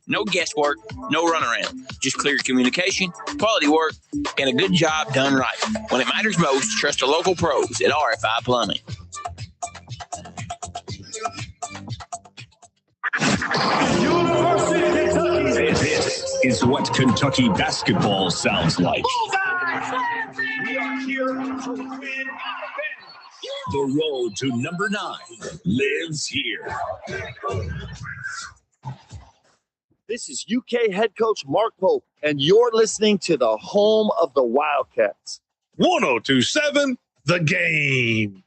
No guesswork, no runaround. Just clear communication, quality work, and a good job done right. When it matters most, trust the local pros at RFI Plumbing. This is what Kentucky basketball sounds like. We are here to win. The road to number 9 lives here. This is UK head coach Mark Pope, and you're listening to the home of the Wildcats. 1027 The Game.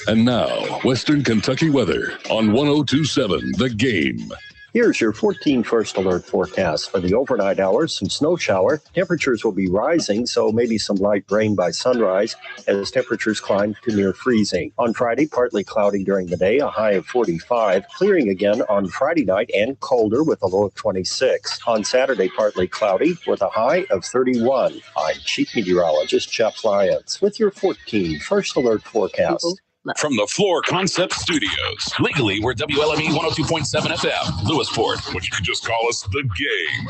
And now, Western Kentucky weather on 1027 The Game. Here's your 14 first alert forecast. For the overnight hours, some snow shower. Temperatures will be rising, so maybe some light rain by sunrise as temperatures climb to near freezing. On Friday, partly cloudy during the day, a high of 45. Clearing again on Friday night and colder with a low of 26. On Saturday, partly cloudy with a high of 31. I'm Chief Meteorologist Jeff Lyons with your 14 first alert forecast. From the Floor Concept Studios. Legally, we're WLME 102.7 FM, Lewisport, but you can just call us The Game.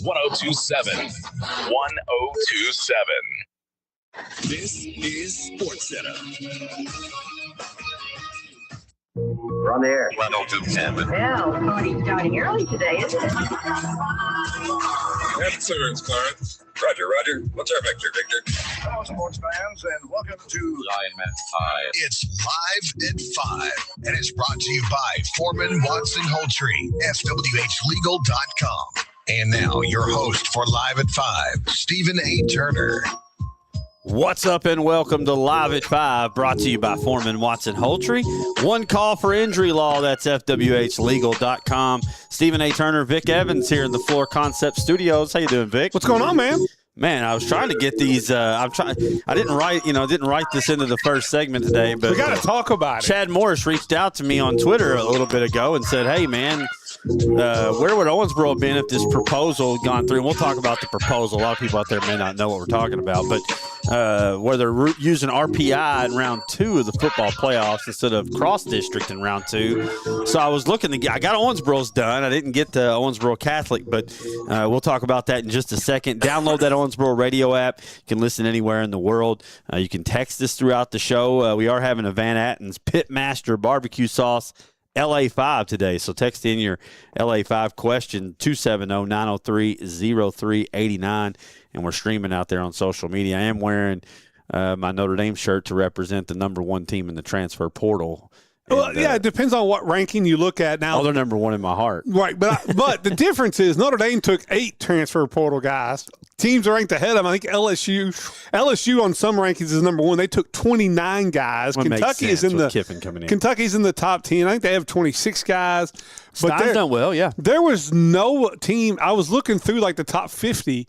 1027. 1027. This is SportsCenter. We're on the air. 1027. Well, party's starting early today, isn't it? Yes, sir, it's Clarence. Roger. What's our Victor? Hello, sports fans, and welcome to Lineman 5. It's Live at 5, and it's brought to you by Foreman Watson Holtree, FWHlegal.com. And now, your host for Live at 5, Stephen A. Turner. What's up and welcome to Live at 5, brought to you by Foreman Watson Holtree. One call for injury law, that's FWHlegal.com. Stephen A. Turner, Vic Evans here in the Floor Concept Studios. How you doing, Vic? What's going on, man? Man, I was trying to get these. I didn't write this into the first segment today, but we got to talk about it. Chad Morris reached out to me on Twitter a little bit ago and said, "Hey, man, where would Owensboro have been if this proposal had gone through?" And we'll talk about the proposal. A lot of people out there may not know what we're talking about, but where they're using RPI in round 2 of the football playoffs instead of cross district in round 2. So I was looking to I got Owensboro's done. I didn't get to Owensboro Catholic, but we'll talk about that in just a second. Download that Owensboro radio app. You can listen anywhere in the world. You can text us throughout the show. We are having a Van Atten's Pitmaster barbecue sauce LA5 today. So text in your LA5 question, 270-903-0389. And we're streaming out there on social media. I am wearing my Notre Dame shirt to represent the number 1 team in the transfer portal. Well, yeah, it depends on what ranking you look at now. Oh, they're number 1 in my heart. Right, but the difference is Notre Dame took 8 transfer portal guys. Teams are ranked ahead of them. I think LSU on some rankings is number 1. They took 29 guys. Kentucky is in Kiffin coming in. Kentucky's in the top 10. I think they have 26 guys. But Stein's done well, yeah. There was no team. I was looking through like the top 50,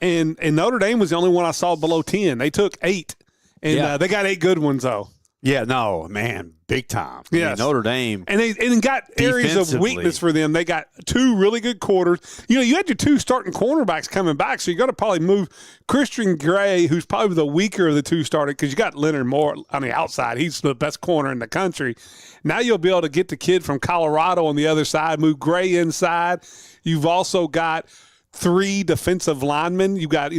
and Notre Dame was the only one I saw below 10. They took 8, and they got 8 good ones though. Yeah, no, man, big time. Yes. Notre Dame. And they got areas of weakness for them. They got 2 really good quarters. You know, you had your 2 starting cornerbacks coming back, so you got to probably move Christian Gray, who's probably the weaker of the 2 started, because you got Leonard Moore on the outside. He's the best corner in the country. Now you'll be able to get the kid from Colorado on the other side, move Gray inside. You've also got 3 defensive linemen. You got,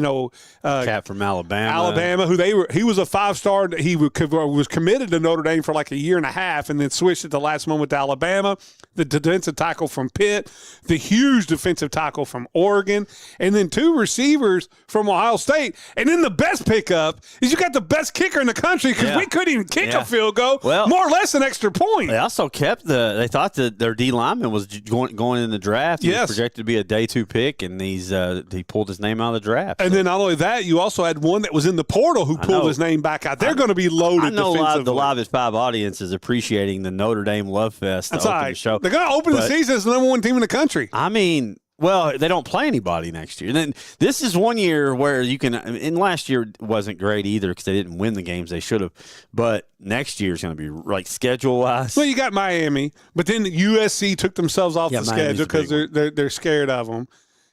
cat from Alabama, he was a 5-star. He was committed to Notre Dame for like a year and a half, and then switched at the last moment to Alabama. The defensive tackle from Pitt, the huge defensive tackle from Oregon, and then 2 receivers from Ohio State. And then the best pickup is you got the best kicker in the country, because we couldn't even kick a field goal, more or less an extra point. They also kept they thought that their D lineman was going in the draft. He was projected to be a day 2 pick, and he pulled his name out of the draft. And then not only that, you also had one that was in the portal who pulled his name back out. They're going to be loaded. I know defensively. the Live at 5 audience is appreciating the Notre Dame love fest. That's right. The show. They're going to open the season as the number 1 team in the country. I mean, well, they don't play anybody next year. And then this is one year where you can – and last year wasn't great either because they didn't win the games they should have. But next year is going to be, like, schedule-wise. Well, you got Miami, but then USC took themselves off the schedule because they're scared of them.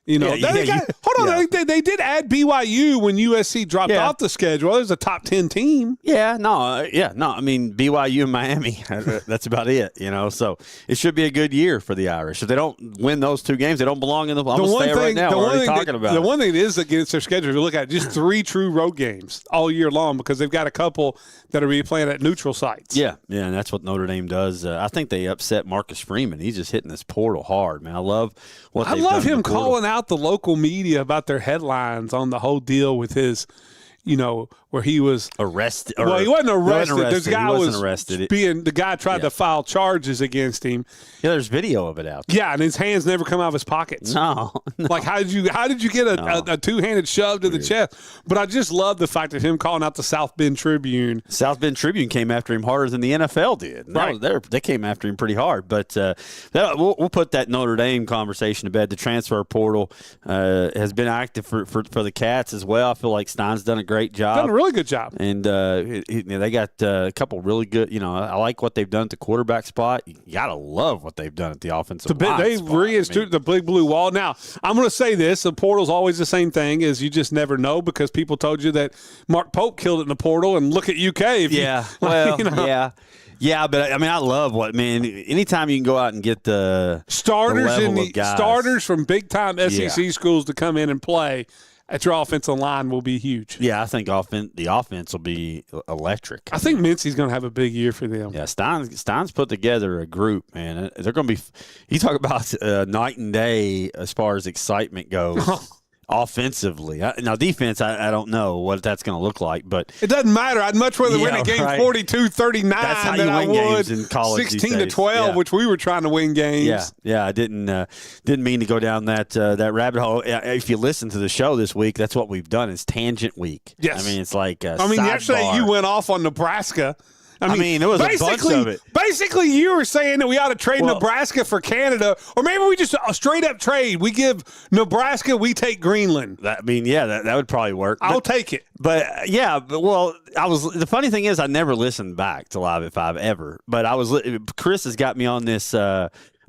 Hold on. They did add BYU when USC dropped off the schedule. It was a top 10 team. I mean, BYU and Miami, that's about it, So it should be a good year for the Irish. If they don't win those two games, they don't belong in the – I'm going to say it right now. We're already talking about it. The one thing that is against their schedule, if you look at it, just 3 true road games all year long because they've got a couple that are being playing at neutral sites. Yeah, and that's what Notre Dame does. I think they upset Marcus Freeman. He's just hitting this portal hard, man. I love what they've done. I love him calling out the local media about their headlines on the whole deal with his, where he was arrested. Well, he wasn't arrested. This guy wasn't arrested. The guy tried to file charges against him. Yeah, there's video of it out there. Yeah, and his hands never come out of his pockets. No. Like how did you get a two-handed shove to the chest? But I just love the fact of him calling out the South Bend Tribune. South Bend Tribune came after him harder than the NFL did. Right. They came after him pretty hard. But we'll put that Notre Dame conversation to bed. The transfer portal has been active for the Cats as well. I feel like Stein's done a great job. Done a really good job. And they got a couple really good, I like what they've done at the quarterback spot. You got to love what they've done at the offensive line They spot. reinstituted the big blue wall. Now, I'm going to say this. The portal's always the same thing is you just never know because people told you that Mark Pope killed it in the portal and look at UK. Yeah, but I love anytime you can go out and get the starters from big time SEC schools to come in and play at your offensive line will be huge. Yeah, I think the offense will be electric. I think Mincy's going to have a big year for them. Yeah, Stein's put together a group, man. They're going to be – you talk about night and day as far as excitement goes. Offensively. Now, defense, I don't know what that's going to look like, but it doesn't matter. I'd much rather win a game 42-39 than I would in college 16-12, which we were trying to win games. Yeah. I didn't mean to go down that rabbit hole. If you listen to the show this week, that's what we've done. It's tangent week. Yes. I mean, it's like yesterday you went off on Nebraska. I mean, it was a bunch of it. Basically, you were saying that we ought to trade Nebraska for Canada, or maybe we just straight up trade. We give Nebraska, we take Greenland. That would probably work. I'll take it. But the funny thing is, I never listened back to Live at 5 ever. But Chris has got me on this.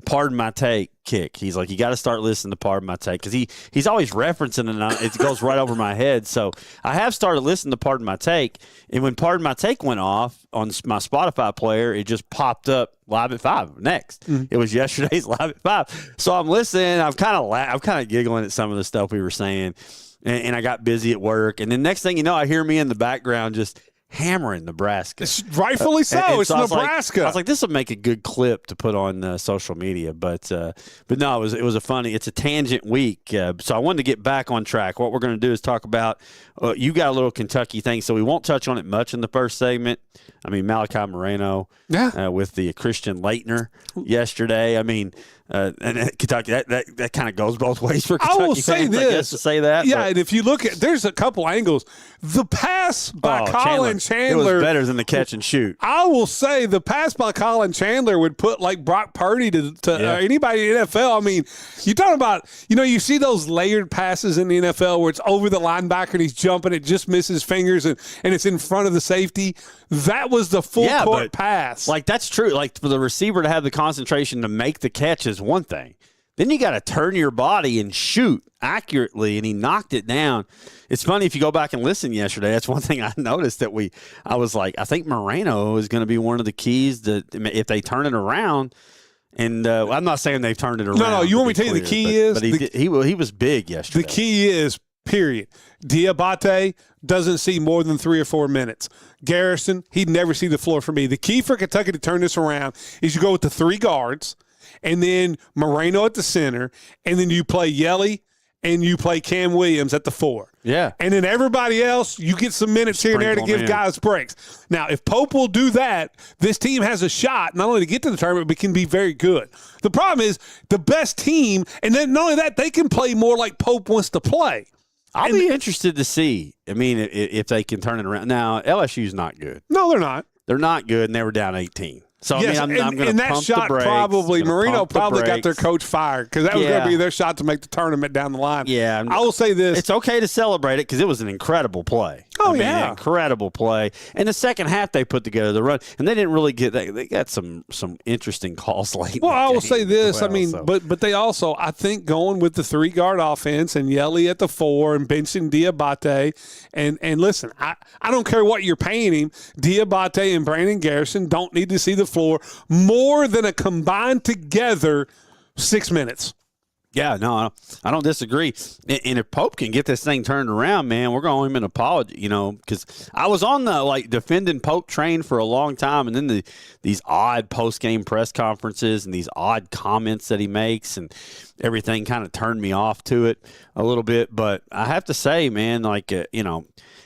Pardon my take kick. He's like, you got to start listening to Pardon My Take because he's always referencing it and it goes right over my head. So I have started listening to Pardon My Take, and when Pardon My Take went off on my Spotify player, it just popped up Live at 5 next. Mm-hmm. It was yesterday's Live at 5. So I'm listening. I'm kind of giggling at some of the stuff we were saying, and I got busy at work. And then next thing you know, I hear me in the background just hammering Nebraska. It's rightfully so. It's Nebraska. I was like, this will make a good clip to put on social media. But no, it was it's a tangent week. So I wanted to get back on track. What we're going to do is talk about, you got a little Kentucky thing, so we won't touch on it much in the first segment. I mean, Malachi Moreno with the Christian Leitner yesterday. I mean, and Kentucky, that kind of goes both ways for Kentucky. I will say this. I guess to say that. Yeah, and if you look at, there's a couple angles. The pass by Colin Chandler. It was better than the catch and shoot. I will say the pass by Colin Chandler would put like Brock Purdy to anybody in the NFL. I mean, you're talking about, you see those layered passes in the NFL where it's over the linebacker and he's jumping, it just misses fingers and it's in front of the safety. That was the full court pass. Like, that's true. Like, for the receiver to have the concentration to make the catch is one thing. Then you got to turn your body and shoot accurately, and he knocked it down. It's funny, if you go back and listen yesterday, that's one thing I noticed that I was like, I think Moreno is going to be one of the keys that if they turn it around. And I'm not saying they've turned it around. No, you want me to tell you the key is? But he was big yesterday. The key is, period. Diabate doesn't see more than 3 or 4 minutes. Garrison, he'd never see the floor for me. The key for Kentucky to turn this around is you go with the 3 guards, and then Moreno at the center, and then you play Yelly, and you play Cam Williams at the 4. Yeah. And then everybody else, you get some minutes here and there to give guys breaks. Now, if Pope will do that, this team has a shot not only to get to the tournament, but can be very good. The problem is the best team, and then not only that, they can play more like Pope wants to play. I'll be interested to see, if they can turn it around. Now, LSU's not good. No, they're not. They're not good, and they were down 18. So, yes, I'm going to pump that shot the brakes. probably, Marino probably got their coach fired because that was going to be their shot to make the tournament down the line. Yeah. I will say this. It's okay to celebrate it because it was an incredible play. Oh, yeah. Incredible play. And the second half they put together the run, and they didn't really get that. They got some interesting calls late. Well, I will say this. But they also, I think, going with the 3-guard offense and Yeli at the 4 and benching Diabate. And listen, I don't care what you're paying him. Diabate and Brandon Garrison don't need to see the floor more than a combined together 6 minutes. Yeah, no, I don't disagree. And if Pope can get this thing turned around, man, we're going to owe him an apology, because I was on the defending Pope train for a long time, and then these odd post-game press conferences and these odd comments that he makes and everything kind of turned me off to it a little bit. But I have to say, man,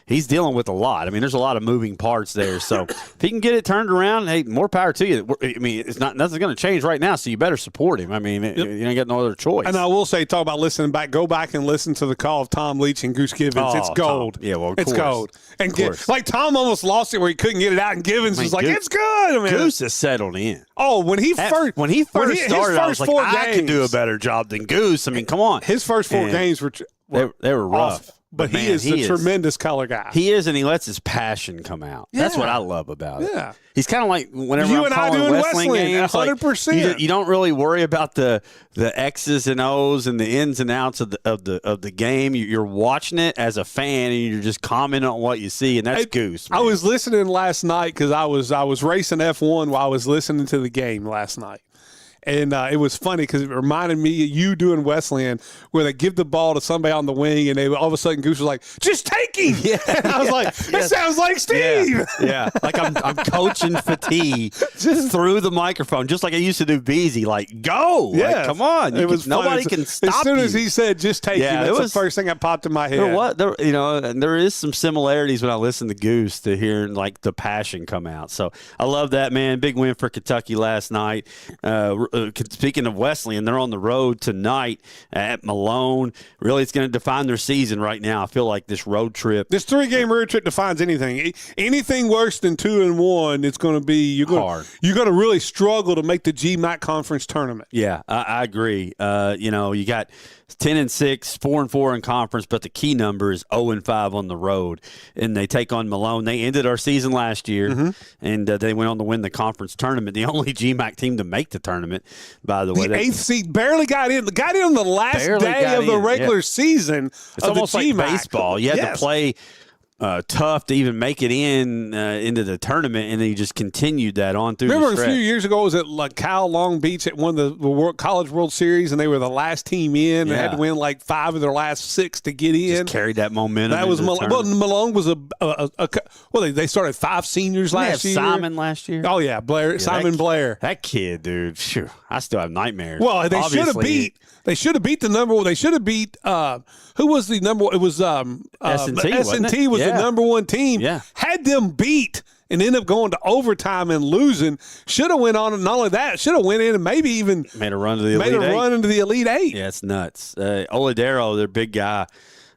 he's dealing with a lot. I mean, there's a lot of moving parts there. So if he can get it turned around, hey, more power to you. I mean, nothing's going to change right now, so you better support him. I mean, you ain't got no other choice. And I will say, talk about listening back. Go back and listen to the call of Tom Leach and Goose Givens. It's gold. Tom. Yeah, well, it's gold. And Tom almost lost it where he couldn't get it out, and Givens was like, "It's good." I mean, Goose is settled in. Oh, when he first started, I was like, I could do a better job than Goose. I mean, come on. His first 4 games were they were rough. Awful. But he is a tremendous color guy. He is, and he lets his passion come out. Yeah. That's what I love about it. Yeah. He's kind of like whenever you I'm and I calling doing Wesleyan games, 100%. You don't really worry about the X's and O's and the ins and outs of the game. You're watching it as a fan, and you're just commenting on what you see, and that's Goose. Man. I was listening last night because I was racing F1 while I was listening to the game last night. And it was funny because it reminded me of you doing Wesleyan where they give the ball to somebody on the wing and they all of a sudden Goose was like, just take him. Yeah. And I was like, that sounds like Steve. Yeah. Like I'm coaching fatigue just through the microphone, just like I used to do Beezy. Like, go. Yeah. Like, come on. Nobody can stop you. As soon as he said, just take him, that's the first thing that popped in my head. And there is some similarities when I listen to Goose to hearing like the passion come out. So I love that, man. Big win for Kentucky last night. Speaking of Wesleyan, they're on the road tonight at Malone. Really, it's going to define their season right now. I feel like this road trip. This 3-game road trip defines anything. Anything worse than 2-1, it's going to be hard. You're going to really struggle to make the GMAC conference tournament. Yeah, I agree. You got 10-6, 4-4 in conference, but the key number is 0-5 on the road. And they take on Malone. They ended our season last year, and they went on to win the conference tournament. The only GMAC team to make the tournament, by the way. The 8th seed barely got in. Got in on the last day of the regular season. It's almost like baseball. You had to play tough to even make it into the tournament, and then you just continued that on through Remember the stretch. A few years ago, it was at Cal Long Beach at one of the College World Series, and they were the last team in. They had to win like 5 of their last 6 to get in. Just carried that momentum. That was Malone. Well, Malone was they started 5 seniors last year. Simon last year. Oh yeah, Simon Blair. That kid, dude. Phew, I still have nightmares. Well, they should have beat. They should have beat the number one. They should have beat. Who was the number one? It was S&T. S&T was the number one team. Yeah. Had them beat and ended up going to overtime and losing. Should have went on, and not only that, should have went in and maybe even made a run to the Elite Eight. Yeah, it's nuts. Oladero, their big guy,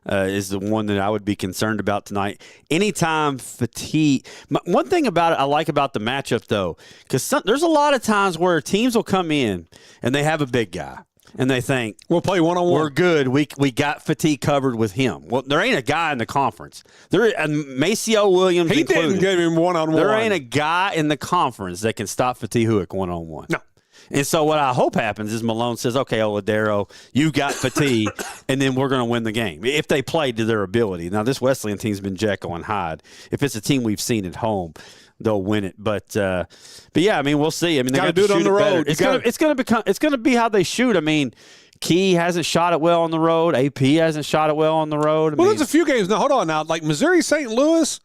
is the one that I would be concerned about tonight. Anytime fatigue. One thing about it I like about the matchup, though, because there's a lot of times where teams will come in and they have a big guy. And they think, we'll play one-on-one. We're good. We got fatigue covered with him. Well, there ain't a guy in the conference. Maceo Williams he included. Didn't give him one-on-one. There ain't a guy in the conference that can stop Fatih Huick one-on-one. No. And so what I hope happens is Malone says, okay, Oladero, you got Fatih, and then we're going to win the game if they play to their ability. Now, this Wesleyan team's been Jekyll and Hyde. If it's a team we've seen at home, they'll win it. But yeah, I mean, we'll see. I mean, they got to do it on the road. It's going to be how they shoot. I mean, Key hasn't shot it well on the road. AP hasn't shot it well on the road. There's a few games now. Hold on now. Like Missouri St. Louis,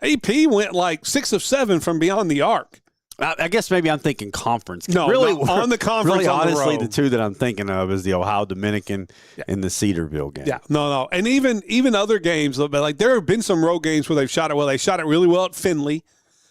AP went like 6 of 7 from beyond the arc. I guess maybe I'm thinking conference. No, really, on the conference. Really, on honestly, the road. the two that I'm thinking of is the Ohio Dominican and the Cedarville game. Yeah, no, and even other games. But like there have been some road games where they've shot it well. They shot it really well at Finley.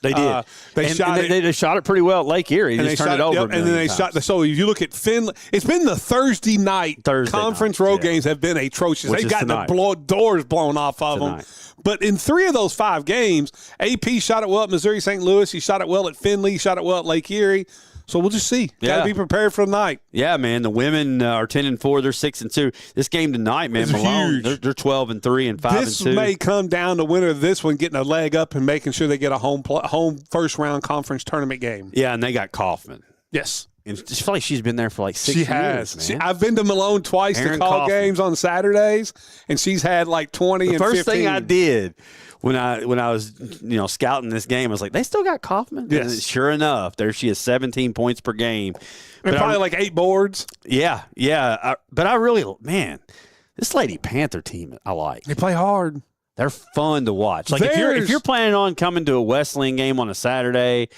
They did. They shot it pretty well at Lake Erie. They just turned it over. And then they shot. So if you look at Finley, it's been the Thursday night conference road games have been atrocious. They've got the doors blown off of them. But in 3 of those 5 games, AP shot it well at Missouri St. Louis. He shot it well at Finley. He shot it well at Lake Erie. So we'll just see. Got to be prepared for the night. Yeah, man. The women are 10-4. They're 6-2. This game tonight, man, Malone, they're 12-3 and 5-2. This may come down to winner of this one getting a leg up and making sure they get a home first round conference tournament game. Yeah, and they got Kaufman. Yes. And I feel like she's been there for like 6 years. She has. Man. I've been to Malone twice to call games on Saturdays, and she's had like 20 and 15. The first thing I did when I was scouting this game, I was like, they still got Kaufman? Yes. And sure enough, there she is, 17 points per game. And probably like 8 boards. Yeah. But I really, man, this Lady Panther team, I like. They play hard. They're fun to watch. Like if you're planning on coming to a Wesleyan game on a Saturday,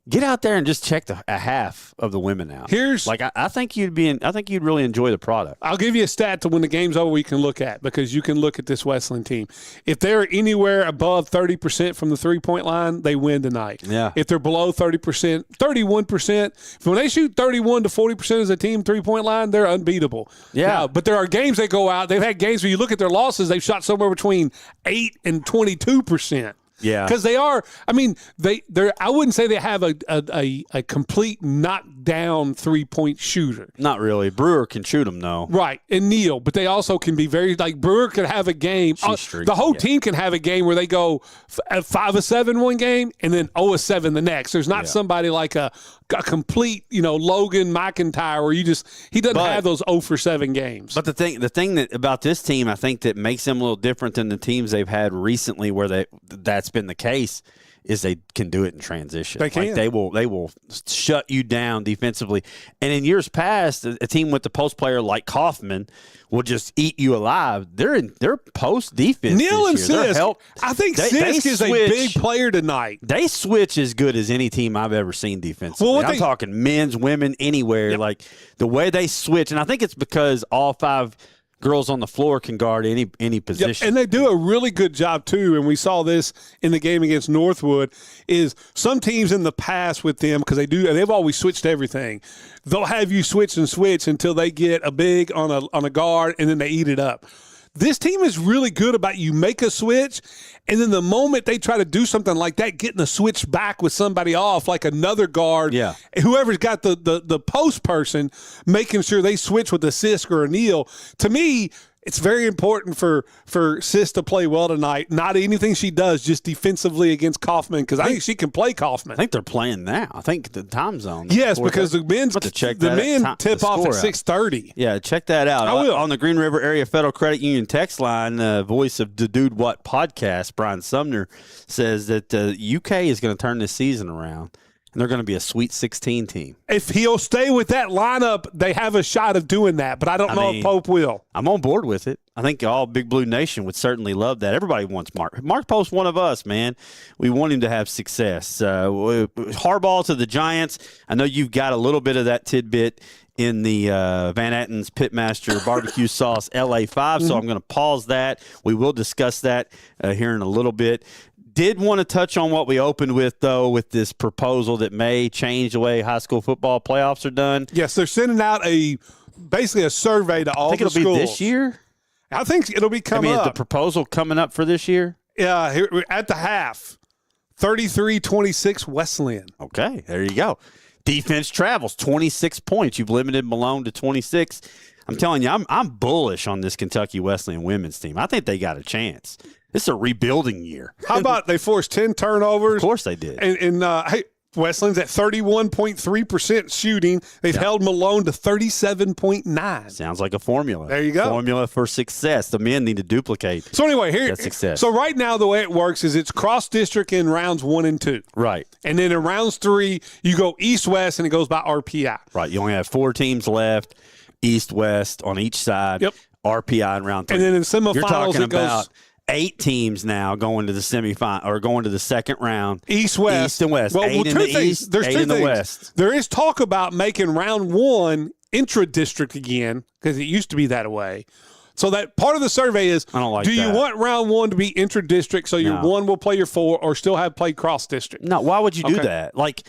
get out there and just check a half of the women out. I think you'd really enjoy the product. I'll give you a stat to when the game's over you can look at, because you can look at this Wesleyan team. If they're anywhere above 30% from the 3-point line, they win tonight. Yeah. If they're below 30%, 31%, when they shoot 31 to 40% as a team 3-point line, they're unbeatable. Yeah. Now, but there are games they go out. They've had games where you look at their losses, they've shot somewhere between 8 and 22%. Yeah, because they are. I mean, they're. I wouldn't say they have a complete knockdown 3-point shooter. Not really. Brewer can shoot them though. Right, and Neal, but they also can be very like Brewer could have a game. The whole team can have a game where they go 5-7 one game and then 0-7 the next. There's not somebody like a complete Logan McIntyre where he doesn't have those 0-7 games. But the thing that about this team, I think that makes them a little different than the teams they've had recently, where that's been the case, is they can do it in transition. They can. Like they will shut you down defensively. And in years past, a team with the post player like Kaufman will just eat you alive. They're post defense. Neal and Sisk. I think Sisk is a big player tonight. They switch as good as any team I've ever seen defensively. Well, I'm talking men's, women, anywhere. Yep. Like the way they switch, and I think it's because all 5 girls on the floor can guard any position. Yep, and they do a really good job, too, and we saw this in the game against Northwood, is some teams in the past with them, because they've always switched everything. They'll have you switch and switch until they get a big on a guard, and then they eat it up. This team is really good about you make a switch, and then the moment they try to do something like that, getting a switch back with somebody off, like another guard, whoever's got the post person, making sure they switch with a Sisk or a Neal. To me, it's very important for Sis to play well tonight. Not anything she does, just defensively against Kaufman, because I think she can play Kaufman. I think they're playing now. I think the time zone. Yes, because the men tip off at 6:30. Yeah, check that out. I will. On the Green River Area Federal Credit Union text line, voice of the Dude What podcast, Brian Sumner, says that UK is going to turn this season around. And they're going to be a Sweet 16 team. If he'll stay with that lineup, they have a shot of doing that. But I don't know if Pope will. I'm on board with it. I think all Big Blue Nation would certainly love that. Everybody wants Mark. Mark Pope's one of us, man. We want him to have success. Harbaugh to the Giants. I know you've got a little bit of that tidbit in the Van Atten's Pitmaster barbecue sauce LA5, so I'm going to pause that. We will discuss that here in a little bit. Did want to touch on what we opened with, though, with this proposal that may change the way high school football playoffs are done. Yes, they're sending out basically a survey to all the schools. I think it'll be this year? I think it'll be coming up. Is the proposal coming up for this year? Yeah, here, at the half, 33-26 Wesleyan. Okay, there you go. Defense travels, 26 points. You've limited Malone to 26. I'm telling you, I'm bullish on this Kentucky Wesleyan women's team. I think they got a chance. This is a rebuilding year. How about they forced 10 turnovers? Of course they did. And hey, Wesleyan's at 31.3% shooting. They've held Malone to 37.9. Sounds like a formula. There you go. Formula for success. The men need to duplicate. So anyway, here that success. So right now the way it works is it's cross district in rounds 1 and 2. Right. And then in rounds 3, you go east-west and it goes by RPI. Right. You only have 4 teams left, east-west on each side. Yep. RPI in round 3. And then in semifinals, you're talking it goes about 8 teams now going to the semifinal or going to the second round. East-west. East and west. Well, 8 in the east, there's 8 two in the things. west. There is talk about making round 1 intra-district again, because it used to be that way. So that part of the survey is, I don't like do you that. want round 1 to be intra-district so your 1 will play your 4 or still have played cross-district? No, why would you do that? Like,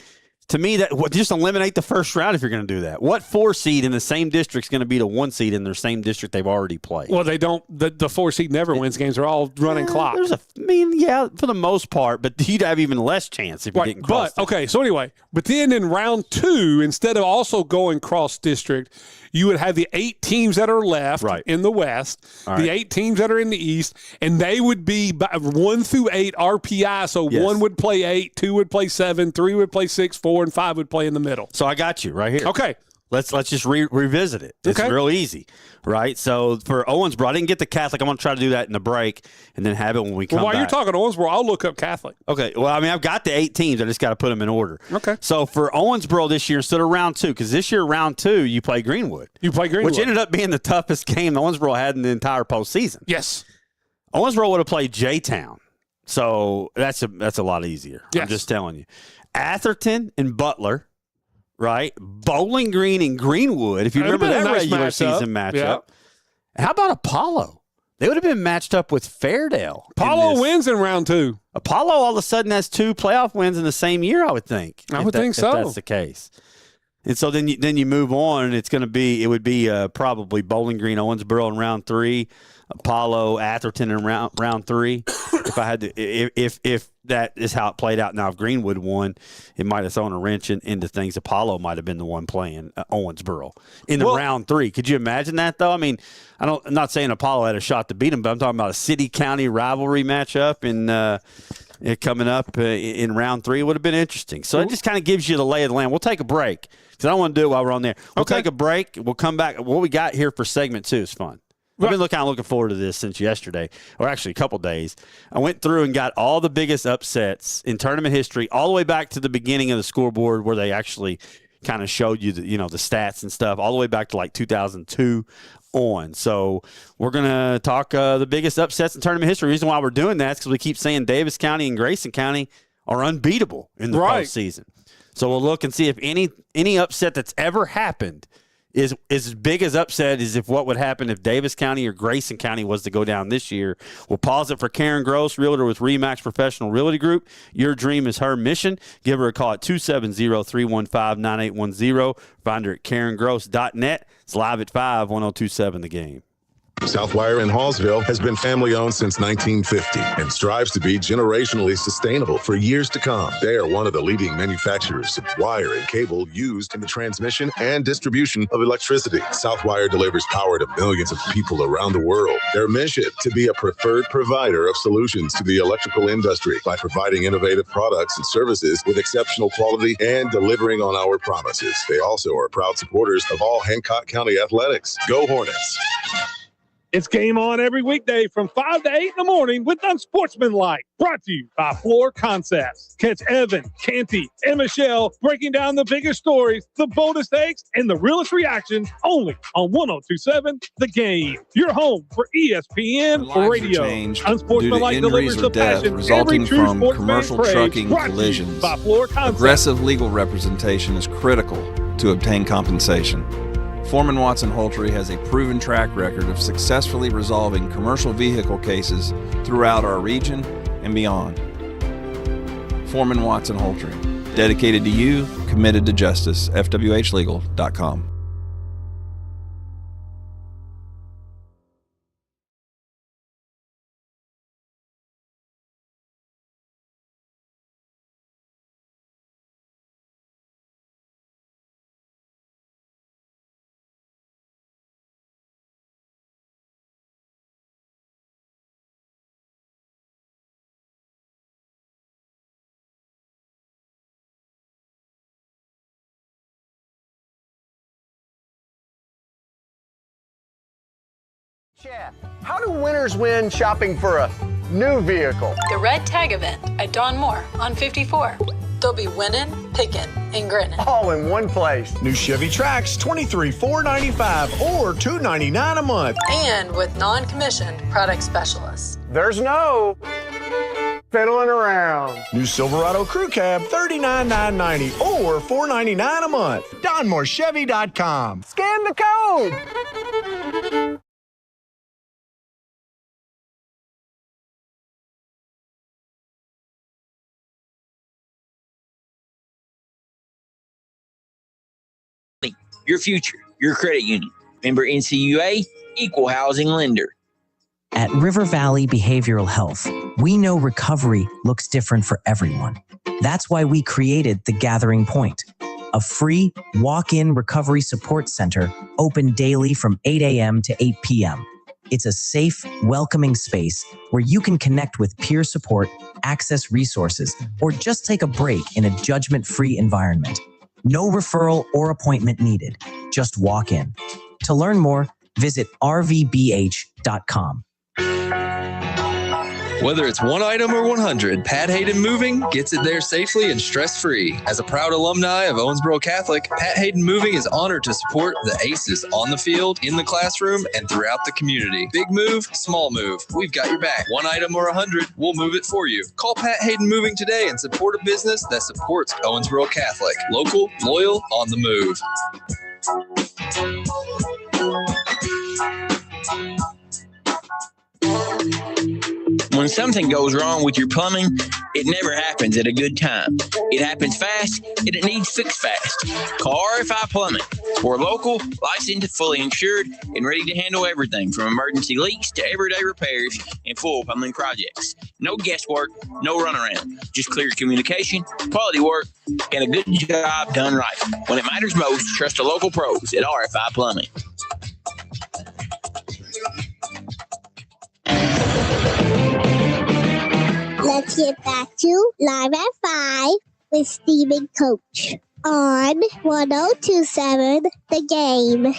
To me, just eliminate the first round if you're going to do that. What 4 seed in the same district is going to be the 1 seed in their same district they've already played? Well, they don't. The 4 seed never wins games. They're all running clock. Yeah, for the most part, but you'd have even less chance if you didn't cross. But okay, so anyway, but then in round 2, instead of also going cross district, you would have the 8 teams that are left in the West, the 8 teams that are in the East, and they would be 1 through 8 RPI. So 1 would play 8, 2 would play 7, 3 would play 6, 4 and 5 would play in the middle. So I got you right here. Okay. Let's just revisit it. It's real easy, right? So for Owensboro, I didn't get the Catholic. I'm going to try to do that in the break and then have it when we come back. While you're talking Owensboro, I'll look up Catholic. Okay. Well, I mean, I've got the 8 teams. I just got to put them in order. Okay. So for Owensboro this year, instead of round 2, because this year, round 2, you play Greenwood. Which ended up being the toughest game Owensboro had in the entire postseason. Yes. Owensboro would have played J-Town. So that's a lot easier. Yes. I'm just telling you. Atherton and Butler. Right? Bowling Green and Greenwood, if you remember that regular season matchup. Yeah. How about Apollo? They would have been matched up with Fairdale. Apollo wins in round 2. Apollo all of a sudden has 2 playoff wins in the same year, I would think. I would think so. If that's the case. And so then you move on, and it would be probably Bowling Green, Owensboro in round 3, Apollo, Atherton in round 3. If that is how it played out. Now, if Greenwood won, it might have thrown a wrench into things. Apollo might have been the one playing Owensboro in the round 3. Could you imagine that, though? I mean, I'm not saying Apollo had a shot to beat him, but I'm talking about a city-county rivalry matchup coming up in round 3. It would have been interesting. So it just kind of gives you the lay of the land. We'll take a break because I don't want to do it while we're on there. We'll take a break. We'll come back. What we got here for segment 2 is fun. I've been kind of looking forward to this since yesterday, or actually a couple days. I went through and got all the biggest upsets in tournament history, all the way back to the beginning of the scoreboard where they actually kind of showed you the stats and stuff, all the way back to like 2002 on. So we're going to talk the biggest upsets in tournament history. The reason why we're doing that is because we keep saying Davis County and Grayson County are unbeatable in the postseason. So we'll look and see if any upset that's ever happened is as big as upset as if what would happen if Davis County or Grayson County was to go down this year. We'll pause it for Karen Gross, realtor with RE/MAX Professional Realty Group. Your dream is her mission. Give her a call at 270-315-9810. Find her at karengross.net. It's live at 5, 1027 The Game. Southwire in Hallsville has been family-owned since 1950 and strives to be generationally sustainable for years to come. They are one of the leading manufacturers of wire and cable used in the transmission and distribution of electricity. Southwire delivers power to millions of people around the world. Their mission, to be a preferred provider of solutions to the electrical industry by providing innovative products and services with exceptional quality and delivering on our promises. They also are proud supporters of all Hancock County athletics. Go Hornets! It's game on every weekday from 5 to 8 in the morning with Unsportsmanlike. Brought to you by Floor Concepts. Catch Evan, Canty, and Michelle breaking down the biggest stories, the boldest takes, and the realest reactions only on 1027 The Game. Your home for ESPN Radio. Unsportsmanlike delivers the passion resulting every true from commercial trucking collisions. By Floor Concepts. Aggressive legal representation is critical to obtain compensation. Foreman Watson Holtry has a proven track record of successfully resolving commercial vehicle cases throughout our region and beyond. Foreman Watson Holtry, dedicated to you, committed to justice. FWHlegal.com. Chad, how do winners win shopping for a new vehicle? The Red Tag event at Don Moore on 54. They'll be winning, picking, and grinning. All in one place. New Chevy Trax, $23,495 or $299 a month. And with non-commissioned product specialists. There's no fiddling around. New Silverado Crew Cab, $39,990 or $499 a month. DonMooreChevy.com. Scan the code. your future, your credit union. Member NCUA, equal housing lender. At River Valley Behavioral Health, we know recovery looks different for everyone. That's why we created The Gathering Point, a free walk-in recovery support center open daily from 8 a.m. to 8 p.m. It's a safe, welcoming space where you can connect with peer support, access resources, or just take a break in a judgment-free environment. No referral or appointment needed. Just walk in. To learn more, visit rvbh.com. Whether it's one item or 100, Pat Hayden Moving gets it there safely and stress-free. As a proud alumni of Owensboro Catholic, Pat Hayden Moving is honored to support the aces on the field, in the classroom, and throughout the community. Big move, small move. We've got your back. One item or 100, we'll move it for you. Call Pat Hayden Moving today and support a business that supports Owensboro Catholic. Local, loyal, on the move. When something goes wrong with your plumbing, it never happens at a good time. It happens fast, and it needs fixed fast. Call RFI Plumbing. We're local, licensed, fully insured, and ready to handle everything from emergency leaks to everyday repairs and full plumbing projects. No guesswork, no runaround. Just clear communication, quality work, and a good job done right. When it matters most, trust the local pros at RFI Plumbing. Let's get back to Live at 5 with Steve and Coach on 1027 The Game.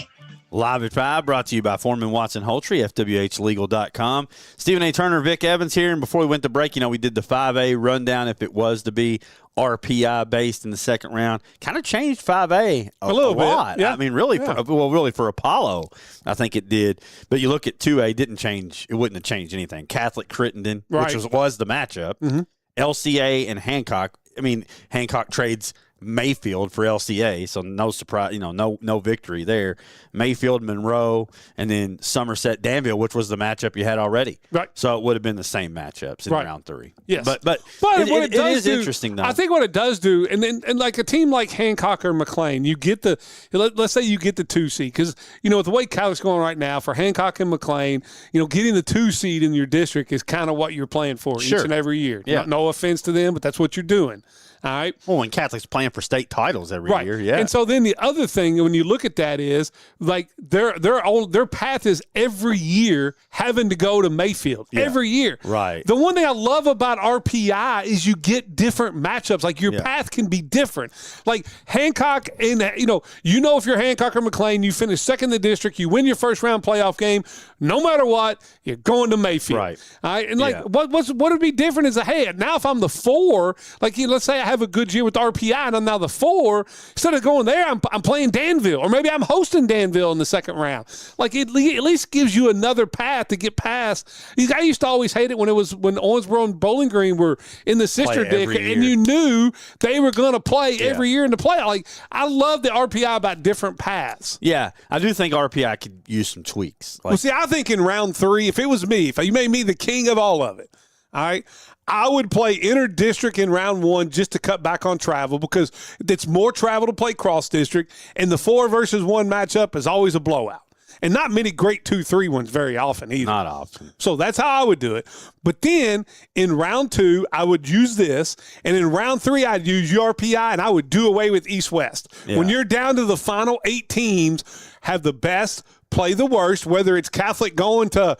Live at 5 brought to you by Foreman Watson Holtry, FWHlegal.com. Stephen A. Turner, Vic Evans here. And before we went to break, we did the 5A rundown if it was to be RPI based in the second round. Kind of changed 5A a little lot. Bit. Yeah. I mean, really, yeah. really for Apollo, I think it did. But you look at 2A, didn't change. It wouldn't have changed anything. Catholic Crittenden, right, which was the matchup. Mm-hmm. LCA and Hancock. I mean, Hancock trades Mayfield for LCA, so no surprise, no victory there. Mayfield, Monroe, and then Somerset, Danville, which was the matchup you had already. Right. So it would have been the same matchups in round 3. Yes. But it is interesting, though. I think what it does do, and like a team like Hancock or McLean, you get let's say you get the 2 seed, because, with the way Catholic's going right now, for Hancock and McLean, getting the 2 seed in your district is kind of what you're playing for each and every year. Yeah. No offense to them, but that's what you're doing. All right. Well, when Catholic's playing for state titles every year, yeah. And so then the other thing, when you look at that, is like their path is every year having to go to Mayfield every year. Right. The one thing I love about RPI is you get different matchups. Like your path can be different. Like Hancock, and if you're Hancock or McLean, you finish second in the district, you win your first round playoff game. No matter what, you're going to Mayfield. Right. All right. And what would be different is now if I'm the 4, like let's say I have a good year with RPI and I'm now the 4, instead of going there, I'm playing Danville, or maybe I'm hosting Danville in the second round. Like it at least gives you another path to get past. I used to always hate it when Owensboro and Bowling Green were in the sister dick, and you knew they were going to play every year in the playoff. Like I love the RPI about different paths. Yeah, I do think RPI could use some tweaks. Well, see, I think in round 3, if it was me, if you made me the king of all of it, all right, I would play inter-district in round 1 just to cut back on travel, because it's more travel to play cross-district, and the 4 versus 1 matchup is always a blowout. And not many great 2-3 ones very often either. Not often. So that's how I would do it. But then in round 2, I would use this, and in round 3, I'd use URPI, and I would do away with East-West. Yeah. When you're down to the final 8 teams, have the best play the worst, whether it's Catholic going to,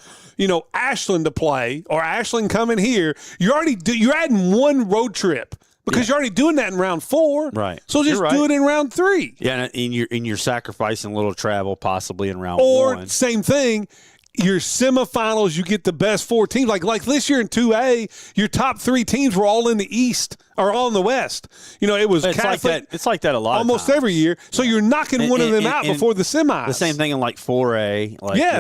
Ashland to play or Ashland coming here. You're adding one road trip because you're already doing that in round 4. Right. So just do it in round 3. Yeah, and you're sacrificing a little travel possibly in round 1. Or same thing. Your semifinals, you get the best 4 teams. Like this year in 2A, your top 3 teams were all in the East or all in the West. It was Catholic. It's like that a lot almost of times. every year. So you're knocking one of them out before the semis. The same thing in like 4A.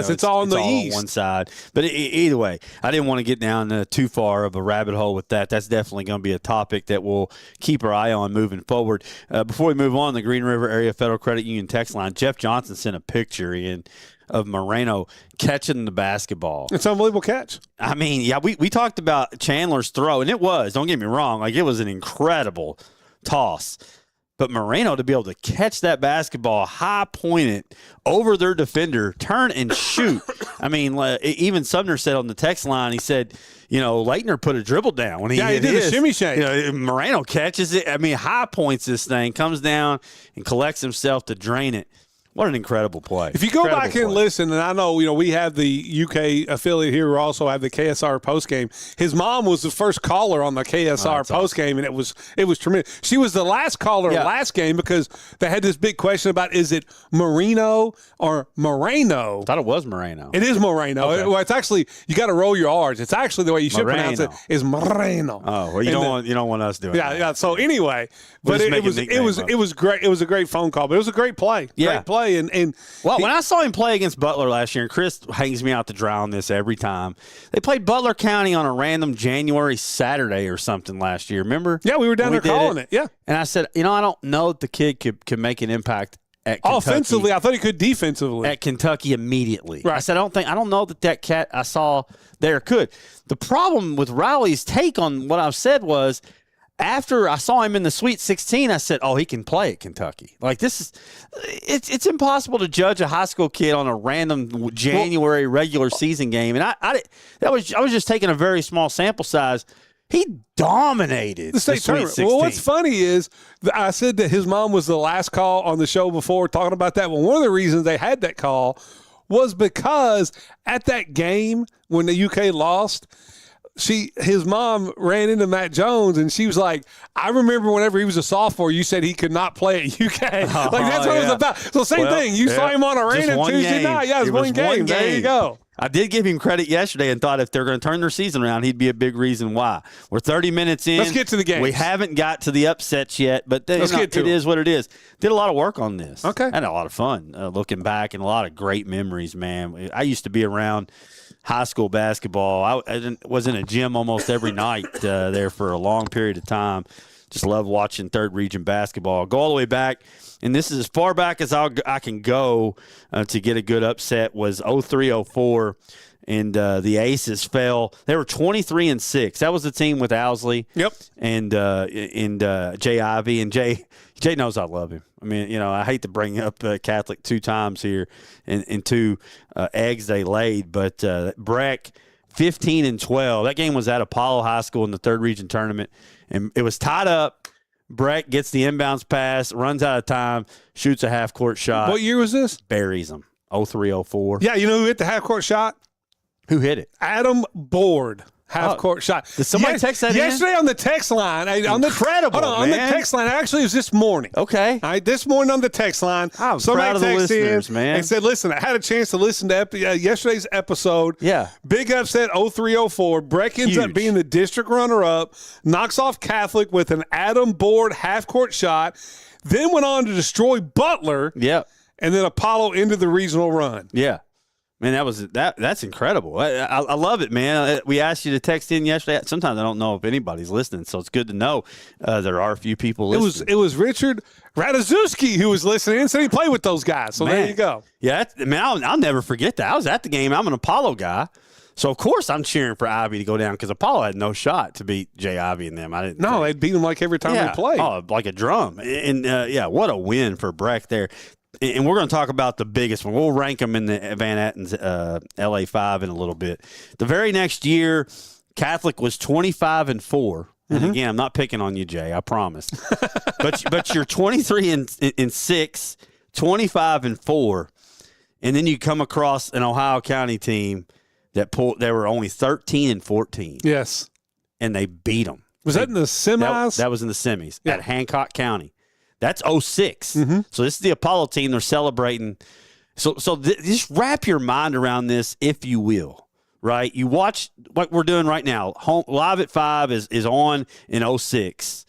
It's all in the East. On one side. But either way, I didn't want to get down too far of a rabbit hole with that. That's definitely going to be a topic that we'll keep our eye on moving forward. Before we move on, the Green River Area Federal Credit Union text line, Jeff Johnson sent a picture in of Moreno catching the basketball. It's an unbelievable catch. I mean, we talked about Chandler's throw, and it was, don't get me wrong, like it was an incredible toss. But Moreno, to be able to catch that basketball, high point it over their defender, turn and shoot. I mean, even Sumner said on the text line, he said, Leitner put a dribble down when he did the shimmy shake. Moreno catches it. I mean, high points this thing, comes down and collects himself to drain it. What an incredible play. If you go back and listen, and I know, we have the UK affiliate here. We also have the KSR postgame. His mom was the first caller on the KSR postgame, and it was tremendous. She was the last caller last game because they had this big question about, is it Marino or Moreno? I thought it was Moreno. It is Moreno. Okay. It's actually, you got to roll your R's. It's actually the way you should pronounce it is Moreno. Oh, well, you don't want us doing that. Yeah. So anyway, but it was great. It was a great phone call, but it was a great play. Yeah. Great play. And when I saw him play against Butler last year, and Chris hangs me out to dry on this every time, they played Butler County on a random January Saturday or something last year. Remember? Yeah, we were down there calling it. Yeah. And I said, I don't know that the kid could make an impact at Kentucky. Offensively, I thought he could defensively. At Kentucky immediately. Right. I said, I don't know that cat I saw there could. The problem with Riley's take on what I've said was, after I saw him in the Sweet 16, I said, he can play at Kentucky. Like, it's impossible to judge a high school kid on a random January regular season game. And I was just taking a very small sample size. He dominated the state tournament. Well, what's funny is I said that his mom was the last call on the show before talking about that. Well, one of the reasons they had that call was because at that game when the UK lost, his mom ran into Matt Jones, and she was like, I remember whenever he was a sophomore, you said he could not play at UK. That's what it was about. So same thing. You saw him on a random Tuesday night. Yeah, it was one game. There you go. I did give him credit yesterday and thought if they're going to turn their season around, he'd be a big reason why. We're 30 minutes in. Let's get to the game. We haven't got to the upsets yet, but it is what it is. Did a lot of work on this. Okay. Had a lot of fun looking back and a lot of great memories, man. I used to be around high school basketball. I was in a gym almost every night there for a long period of time. Just love watching third region basketball. Go all the way back, and this is as far back as I can go to get a good upset was 03-04, and the Aces fell. They were 23-6. That was the team with Owsley. Yep. And Jay Ivey, and Jay knows I love him. I mean, I hate to bring up Catholic two times here and two eggs they laid, but Breck 15-12. That game was at Apollo High School in the third region tournament, and it was tied up. Breck gets the inbounds pass, runs out of time, shoots a half-court shot. What year was this? Buries them. 03-04. Yeah, you know who hit the half-court shot? Who hit it? Adam Board. Half-court shot. Did somebody text that yesterday on the text line? Incredible, on the text line. Actually, it was this morning. Okay. All right, this morning on the text line. I'm proud of the listeners, man. And said, listen, I had a chance to listen to yesterday's episode. Yeah. Big upset, 03-04. Breck ends up being the district runner-up, knocks off Catholic with an Adam Board half-court shot, then went on to destroy Butler. Yep. And then Apollo into the regional run. Yeah. Man, that's incredible. I love it, man. We asked you to text in yesterday. Sometimes I don't know if anybody's listening, so it's good to know there are a few people listening. It was Richard Ratajkowski who was listening and said he played with those guys. So there you go. Yeah, I'll never forget that. I was at the game. I'm an Apollo guy. So, of course, I'm cheering for Ivy to go down because Apollo had no shot to beat Jay Ivy and them. They'd beat him like every time they played. Oh, like a drum. And, what a win for Breck there. And we're going to talk about the biggest one. We'll rank them in the Van Atten's LA5 in a little bit. The very next year, Catholic was 25-4. And again, I'm not picking on you, Jay. I promise. but you're 23-6, 25-4, and then you come across an Ohio County team that they were only 13-14. Yes, and they beat them. Was that in the semis? That was in the semis at Hancock County. That's 06. Mm-hmm. So this is the Apollo team. They're celebrating. So just wrap your mind around this, if you will, right? You watch what we're doing right now. Live at 5 is on in 06,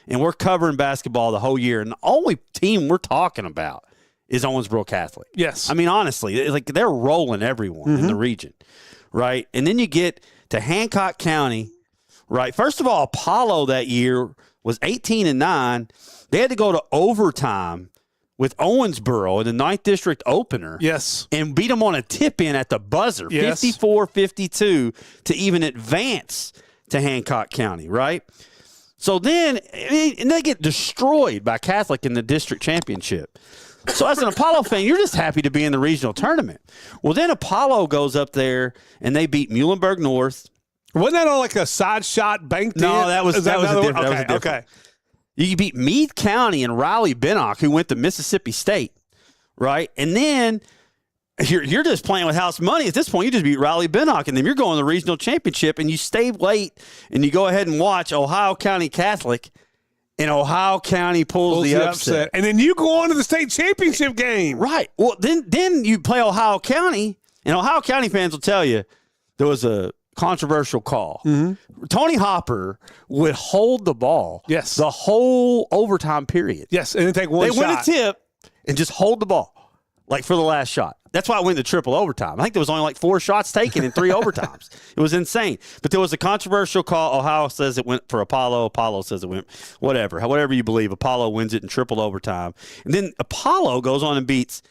and we're covering basketball the whole year. And the only team we're talking about is Owensboro Catholic. Yes. I mean, honestly, like they're rolling everyone in the region, right? And then you get to Hancock County, right? First of all, Apollo that year was 18-9. They had to go to overtime with Owensboro in the 9th District opener. Yes. And beat them on a tip-in at the buzzer, 54-52, to even advance to Hancock County, right? So then, and they get destroyed by Catholic in the district championship. So as an Apollo fan, you're just happy to be in the regional tournament. Well, then Apollo goes up there and they beat Muhlenberg North. Wasn't that on like a side shot banked in? No, that was a different. Okay. You beat Meade County and Riley-Bennock, who went to Mississippi State, right? And then you're just playing with house money. At this point, you just beat Riley-Bennock, and then you're going to the regional championship, and you stay late, and you go ahead and watch Ohio County Catholic, and Ohio County pulls the upset. And then you go on to the state championship game. Right. Well, then you play Ohio County, and Ohio County fans will tell you there was a controversial call. Mm-hmm. Tony Hopper would hold the ball the whole overtime period. Yes, and then take one shot. They win a tip and just hold the ball, like for the last shot. That's why I went to triple overtime. I think there was only like 4 shots taken in 3 overtimes. It was insane. But there was a controversial call. Ohio says it went for Apollo. Apollo says it went whatever you believe. Apollo wins it in triple overtime. And then Apollo goes on and beats,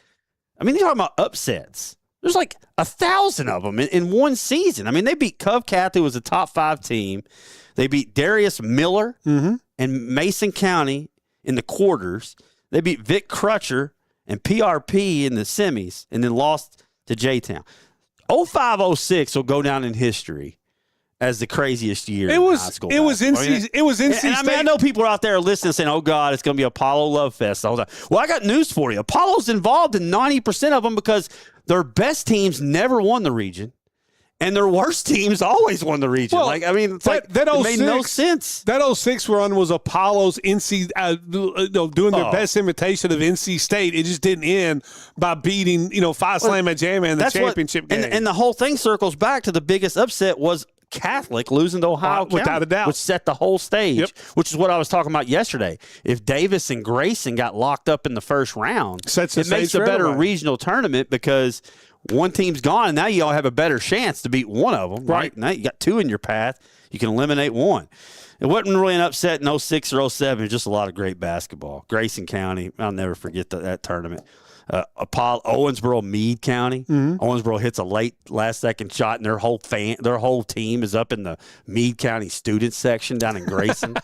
they're talking about upsets. There's like 1,000 of them in one season. They beat Cove Catholic, who was a top 5 team. They beat Darius Miller and Mason County in the quarters. They beat Vic Crutcher and PRP in the semis, and then lost to J-Town. 05-06 will go down in history as the craziest year in high school. It was NC State. I know people are out there listening saying, oh, God, it's going to be Apollo Love Fest the whole time. Well, I got news for you. Apollo's involved in 90% of them because their best teams never won the region. And their worst teams always won the region. Well, it made no sense. That 06 run was Apollo's NC doing their best imitation of NC State. It just didn't end by beating Phi Slamma Jamma in the championship game. And the whole thing circles back to the biggest upset was Catholic losing to Ohio County, without a doubt, which set the whole stage. Which is what I was talking about yesterday. If Davis and Grayson got locked up in the first round, it makes a better regional tournament because one team's gone, and now you all have a better chance to beat one of them. Right. Now you got 2 in your path. You can eliminate one. It wasn't really an upset in 06 or 07. It was just a lot of great basketball. Grayson County, I'll never forget that tournament. Owensboro, Meade County. Owensboro hits a late last-second shot, and their whole team is up in the Meade County student section down in Grayson.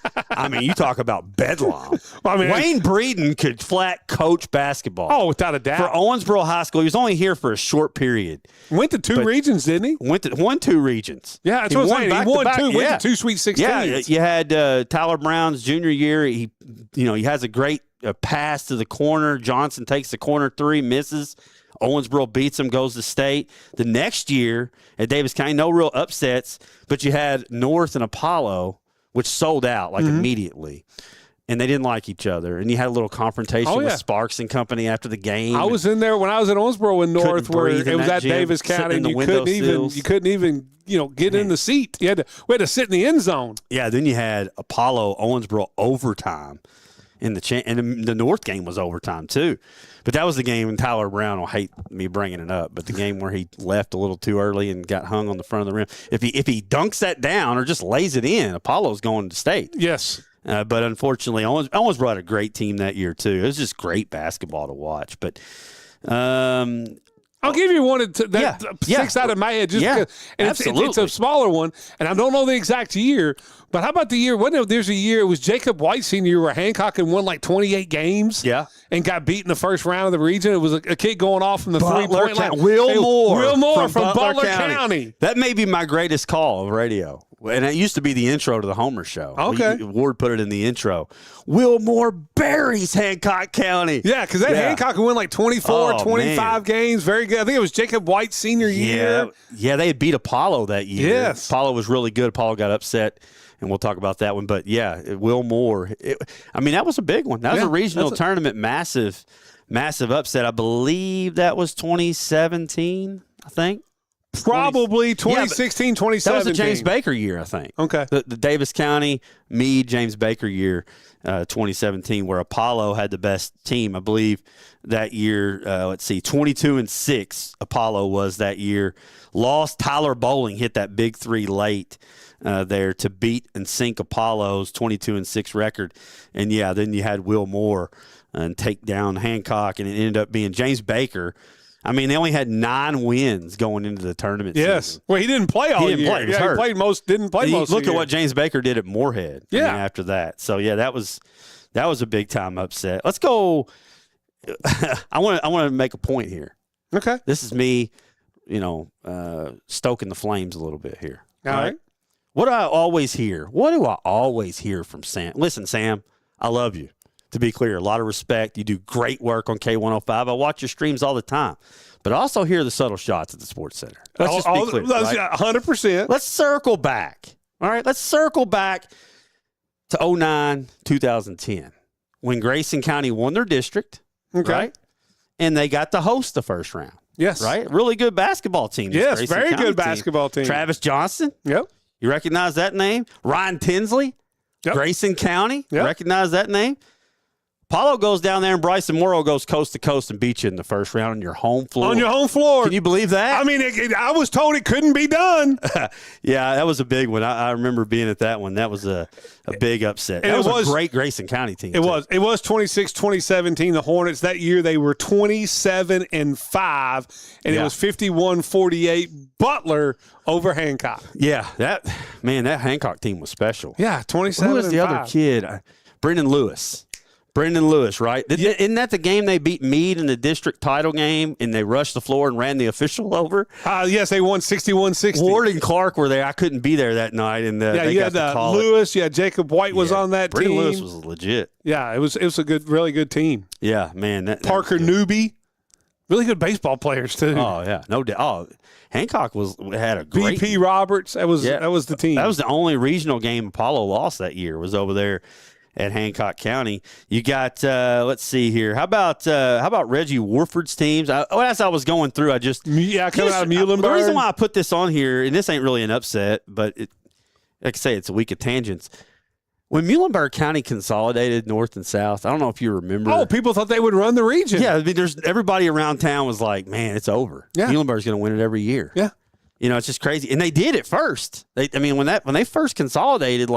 You talk about bedlam. Wayne Breeden could flat coach basketball. Oh, without a doubt. For Owensboro High School, he was only here for a short period. Went to 2 regions, didn't he? Won 2 regions. Yeah, that's what I'm saying. He won 2. Went to 2 Sweet 16s. Yeah, you had Tyler Brown's junior year. He has a great pass to the corner. Johnson takes the corner 3, misses. Owensboro beats him, goes to state. The next year at Davis County, no real upsets, but you had North and Apollo, which sold out immediately. And they didn't like each other. And you had a little confrontation with Sparks and company after the game. I was in there when I was at Owensboro in North, where it was at Davis County, and you couldn't even get in the seat. We had to sit in the end zone. Yeah, then you had Apollo Owensboro overtime. And the North game was overtime too, but that was the game. And Tyler Brown will hate me bringing it up, but the game where he left a little too early and got hung on the front of the rim. If he dunks that down or just lays it in, Apollo's going to state. Yes, but unfortunately, Owens brought a great team that year too. It was just great basketball to watch. But I'll give you one that sticks out of my head. It's a smaller one, and I don't know the exact year. But how about the year? There's a year, it was Jacob White senior year where Hancock had won like 28 games and got beat in the first round of the region. It was a kid going off from the three-point line. Will Moore from Butler County. That may be my greatest call of radio. And it used to be the intro to the Homer Show. Okay. Ward put it in the intro. Will Moore buries Hancock County. Yeah, because Hancock had won like 24, 25 games. Very good. I think it was Jacob White senior year. Yeah, they had beat Apollo that year. Yes. Apollo was really good. Apollo got upset. And we'll talk about that one. But, Will Moore. That was a big one. That was a regional tournament, massive upset. I believe that was 2017, I think. Probably 2016, 2017. That was the James Baker year, I think. Okay. The Davis County, Meade, James Baker year, 2017, where Apollo had the best team. I believe that year, 22-6, Apollo was that year. Lost. Tyler Bowling hit that big 3 late. There to beat and sink Apollo's 22-6 record. And then you had Will Moore and take down Hancock, and it ended up being James Baker. I mean, they only had 9 wins going into the tournament season. Well, he didn't play all year. He played most. Didn't play most. Look at what James Baker did at Moorhead. Yeah. After that. So yeah, that was a big time upset. Let's go. I want to make a point here. Okay. This is me, stoking the flames a little bit here. All right. What do I always hear? What do I always hear from Sam? Listen, Sam, I love you. To be clear, a lot of respect. You do great work on K105. I watch your streams all the time. But I also hear the subtle shots at the Sports Center. Let's just be clear. Right? 100%. Let's circle back. All right? Let's circle back to 2009, 2010, when Grayson County won their district. Okay. Right? And they got to host the first round. Yes. Right? Really good basketball team. Yes, Grayson very County good basketball team. Travis Johnson. Yep. You recognize that name? Ryan Tinsley. Yep. Grayson County. Yep. Recognize that name? Apollo goes down there and Bryson Morrow goes coast to coast and beats you in the first round on your home floor. On your home floor. Can you believe that? I mean, I was told it couldn't be done. Yeah, that was a big one. I remember being at that one. That was a big upset. And that was a great Grayson County team. It was 26-2017, the Hornets. That year they were 27-5, and it was 51-48 Butler over Hancock. Yeah, that Hancock team was special. Yeah, 27. Who was the other kid? Brendan Lewis. Right? Isn't that the game they beat Meade in the district title game and they rushed the floor and ran the official over? Yes, they won 61-60. Ward and Clark were there. I couldn't be there that night. And they you got had to call Lewis. it. Yeah, Jacob White was on that Brendan team. Lewis was legit. Yeah, it was a really good team. Yeah, man. Parker Newby. Really good baseball players, too. Oh, yeah. No doubt. Oh, Hancock had a great BP Roberts. That was the team. That was the only regional game Apollo lost that year, was over there at Hancock County. You got let's see here. How about Reggie Warford's teams? As I was going through, coming out of Muhlenberg. The reason why I put this on here, and this ain't really an upset, but like I say, it's a week of tangents. When Muhlenberg County consolidated north and south, I don't know if you remember. Oh, people thought they would run the region. Yeah, I mean, everybody around town was like, "Man, it's over. Yeah. Muhlenberg's going to win it every year." Yeah, it's just crazy, and they did it first. When they first consolidated,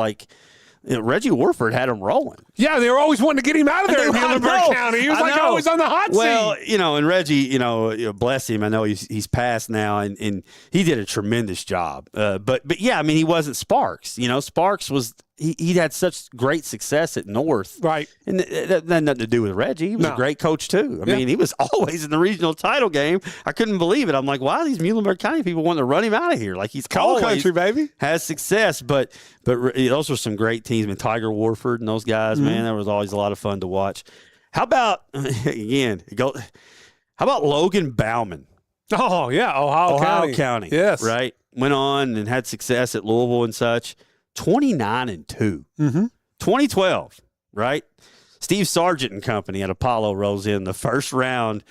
Reggie Warford had them rolling. Yeah, they were always wanting to get him out of there in Muhlenberg County. He was always on the hot seat. Well, and Reggie, bless him. I know he's passed now, and he did a tremendous job. But yeah, I mean, he wasn't Sparks. Sparks was he had such great success at North, right? And that had nothing to do with Reggie. He was a great coach too. I mean, he was always in the regional title game. I couldn't believe it. I'm like, why are these Muhlenberg County people wanting to run him out of here? Like, he's coal country, baby. Has success, but those were some great teams. I mean, Tiger Warford and those guys, man, that was always a lot of fun to watch. How about How about Logan Bauman? Oh yeah, Ohio County. Yes, right. Went on and had success at Louisville and such. 29-2. Mm-hmm. 2012, right? Steve Sargent and company at Apollo rolls in the first round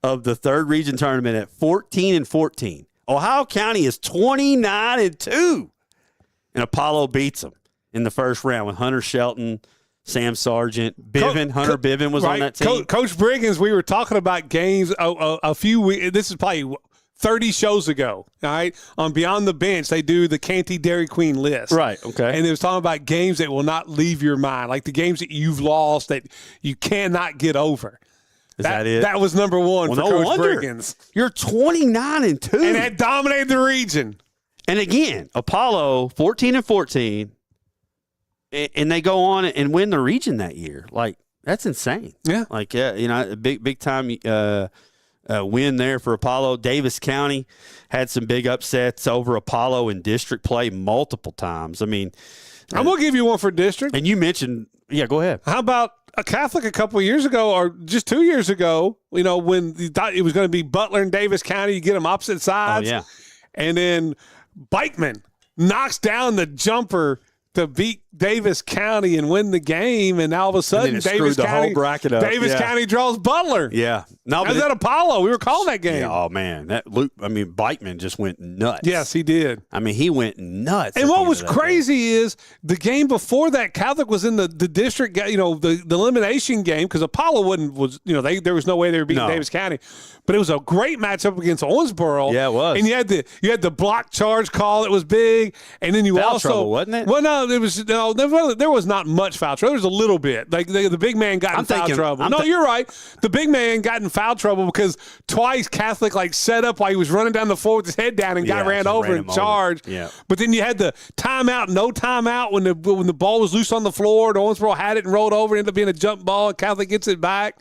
of the third region tournament at 14-14. Ohio County is 29-2, and Apollo beats them in the first round with Hunter Shelton, Sam Sargent, Bivens. Hunter Bivens was on that team. Coach Briggins, we were talking about games a few weeks. This is probably 30 shows ago, all right? On Beyond the Bench, they do the Canty Dairy Queen list. Right, okay. And it was talking about games that will not leave your mind, like the games that you've lost that you cannot get over. Is that it? That was number one for Coach Briggins. You're 29-2. And that dominated the region. And again, Apollo, 14-14, and they go on and win the region that year. Like, that's insane. Yeah. Like, a big time win there for Apollo. Davis County had some big upsets over Apollo in district play multiple times. I mean, I'm going to give you one for district. And you mentioned, go ahead. How about a Catholic a couple of years ago, or just 2 years ago, when you thought it was going to be Butler and Davis County, you get them opposite sides. Oh, yeah. And then Bikeman knocks down the jumper to beat Davis County and win the game, and all of a sudden Davis County, whole bracket up. Davis County draws Butler. Yeah. No, was that Apollo? We were calling that game. Yeah, oh, man. Bikeman just went nuts. Yes, he did. I mean, he went nuts. And what was crazy is the game before that, Catholic was in the district, the elimination game, because Apollo there was no way they were beating Davis County. But it was a great matchup against Owensboro. Yeah, it was. And you had the block charge call that was big, and then you foul also trouble, wasn't it? Well, no, it was No, there was not much foul trouble. There was a little bit. Like the big man got in foul trouble. No, you're right. The big man got in foul trouble because twice Catholic set up while he was running down the floor with his head down and got ran over and charged. Yeah. But then you had the timeout, no timeout when the ball was loose on the floor. Owensboro had it and rolled over. It ended up being a jump ball. Catholic gets it back.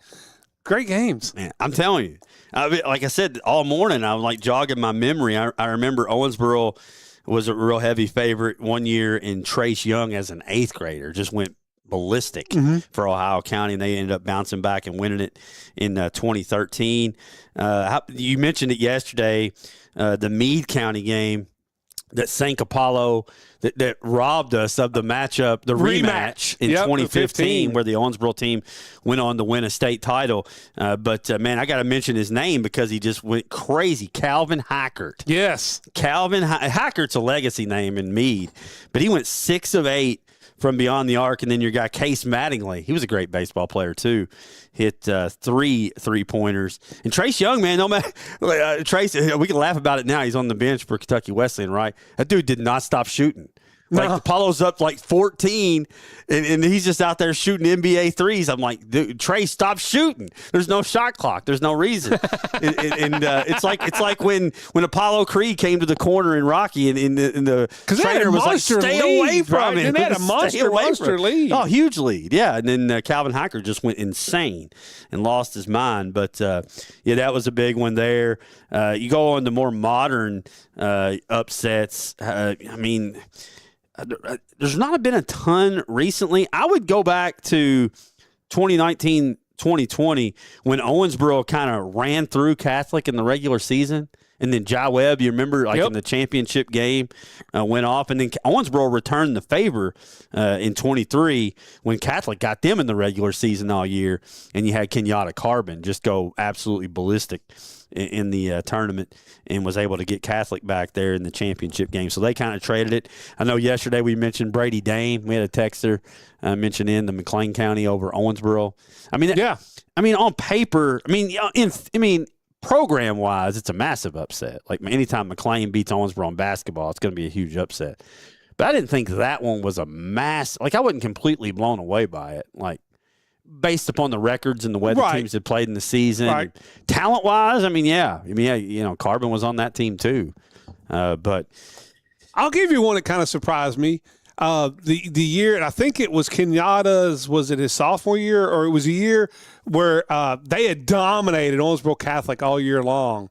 Great games. Man, I'm telling you. Like I said, all morning I was jogging my memory. I remember Owensboro was a real heavy favorite one year, and Trace Young as an 8th grader just went ballistic for Ohio County, and they ended up bouncing back and winning it in 2013. You mentioned it yesterday, the Meade County game that sank Apollo, that robbed us of the matchup, the rematch in 2015, where the Owensboro team went on to win a state title. But man, I got to mention his name because he just went crazy. Calvin Hackert. Yes. Calvin Hackert's a legacy name in Meade, but he went 6 of 8 from beyond the arc. And then your guy, Case Mattingly, he was a great baseball player too, hit 3 3-pointers. And Trace Young, man, no matter Trace, we can laugh about it now. He's on the bench for Kentucky Wesleyan, right? That dude did not stop shooting. Apollo's up 14, and he's just out there shooting NBA threes. I'm like, dude, Trey, stop shooting. There's no shot clock. There's no reason. and it's like when Apollo Creed came to the corner in Rocky, and the trainer was like, stay away from him. And they had a monster lead. Oh, huge lead. Yeah. And then Calvin Hacker just went insane and lost his mind. But, yeah, that was a big one there. You go on to more modern upsets. I mean, there's not been a ton recently. I would go back to 2019, 2020 when Owensboro kind of ran through Catholic in the regular season. And then Jai Webb, you remember, in the championship game, went off. And then Owensboro returned the favor in 23 when Catholic got them in the regular season all year. And you had Kenyatta Carbon just go absolutely ballistic in the tournament and was able to get Catholic back there in the championship game. So they kind of traded it. I know yesterday we mentioned Brady Dame. We had a texter mentioning the McLean County over Owensboro. I mean, on paper, program-wise, it's a massive upset. Like, anytime McLean beats Owensboro in basketball, it's going to be a huge upset. But I didn't think that one was a mass. Like, I wasn't completely blown away by it. Like, based upon the records and the way the teams had played in the season. Right. Talent-wise, Carbon was on that team too. But I'll give you one that kind of surprised me. The year, and I think it was Kenyatta's, was it his sophomore year, or it was a year where they had dominated Owensboro Catholic all year long.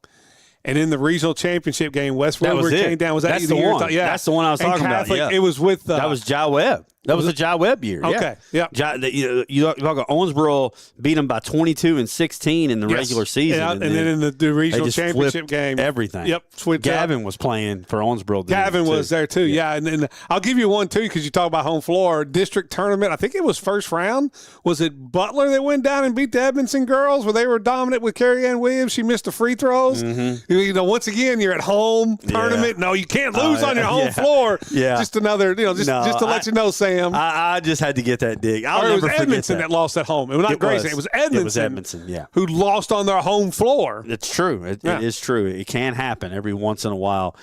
And in the regional championship game, West Woodward came down. Was that That's the year? one. Yeah, that's the one I was talking Catholic, about. Yeah. It was with that was Jai Webb. That was the Jai Webb year. Okay, yeah. You talk about Owensboro beat them by 22 and 16 in the regular season. Yeah, and then in the regional championship game. Everything. Yep. Gavin was playing for Owensboro. Gavin was there too, yeah. And then I'll give you one too, because you talk about home floor. District tournament, I think it was first round. Was it Butler that went down and beat the Edmondson girls where they were dominant with Carrie Ann Williams? She missed the free throws. Mm-hmm. Once again, you're at home tournament. No, you can't lose on your home floor. Yeah. Just another, just to let you know, Sam. I just had to get that dig. It was Edmondson that lost at home. It was not Grayson. It was Edmondson. It was Edmondson, yeah. Who lost on their home floor. It's true. It is true. It can happen every once in a while,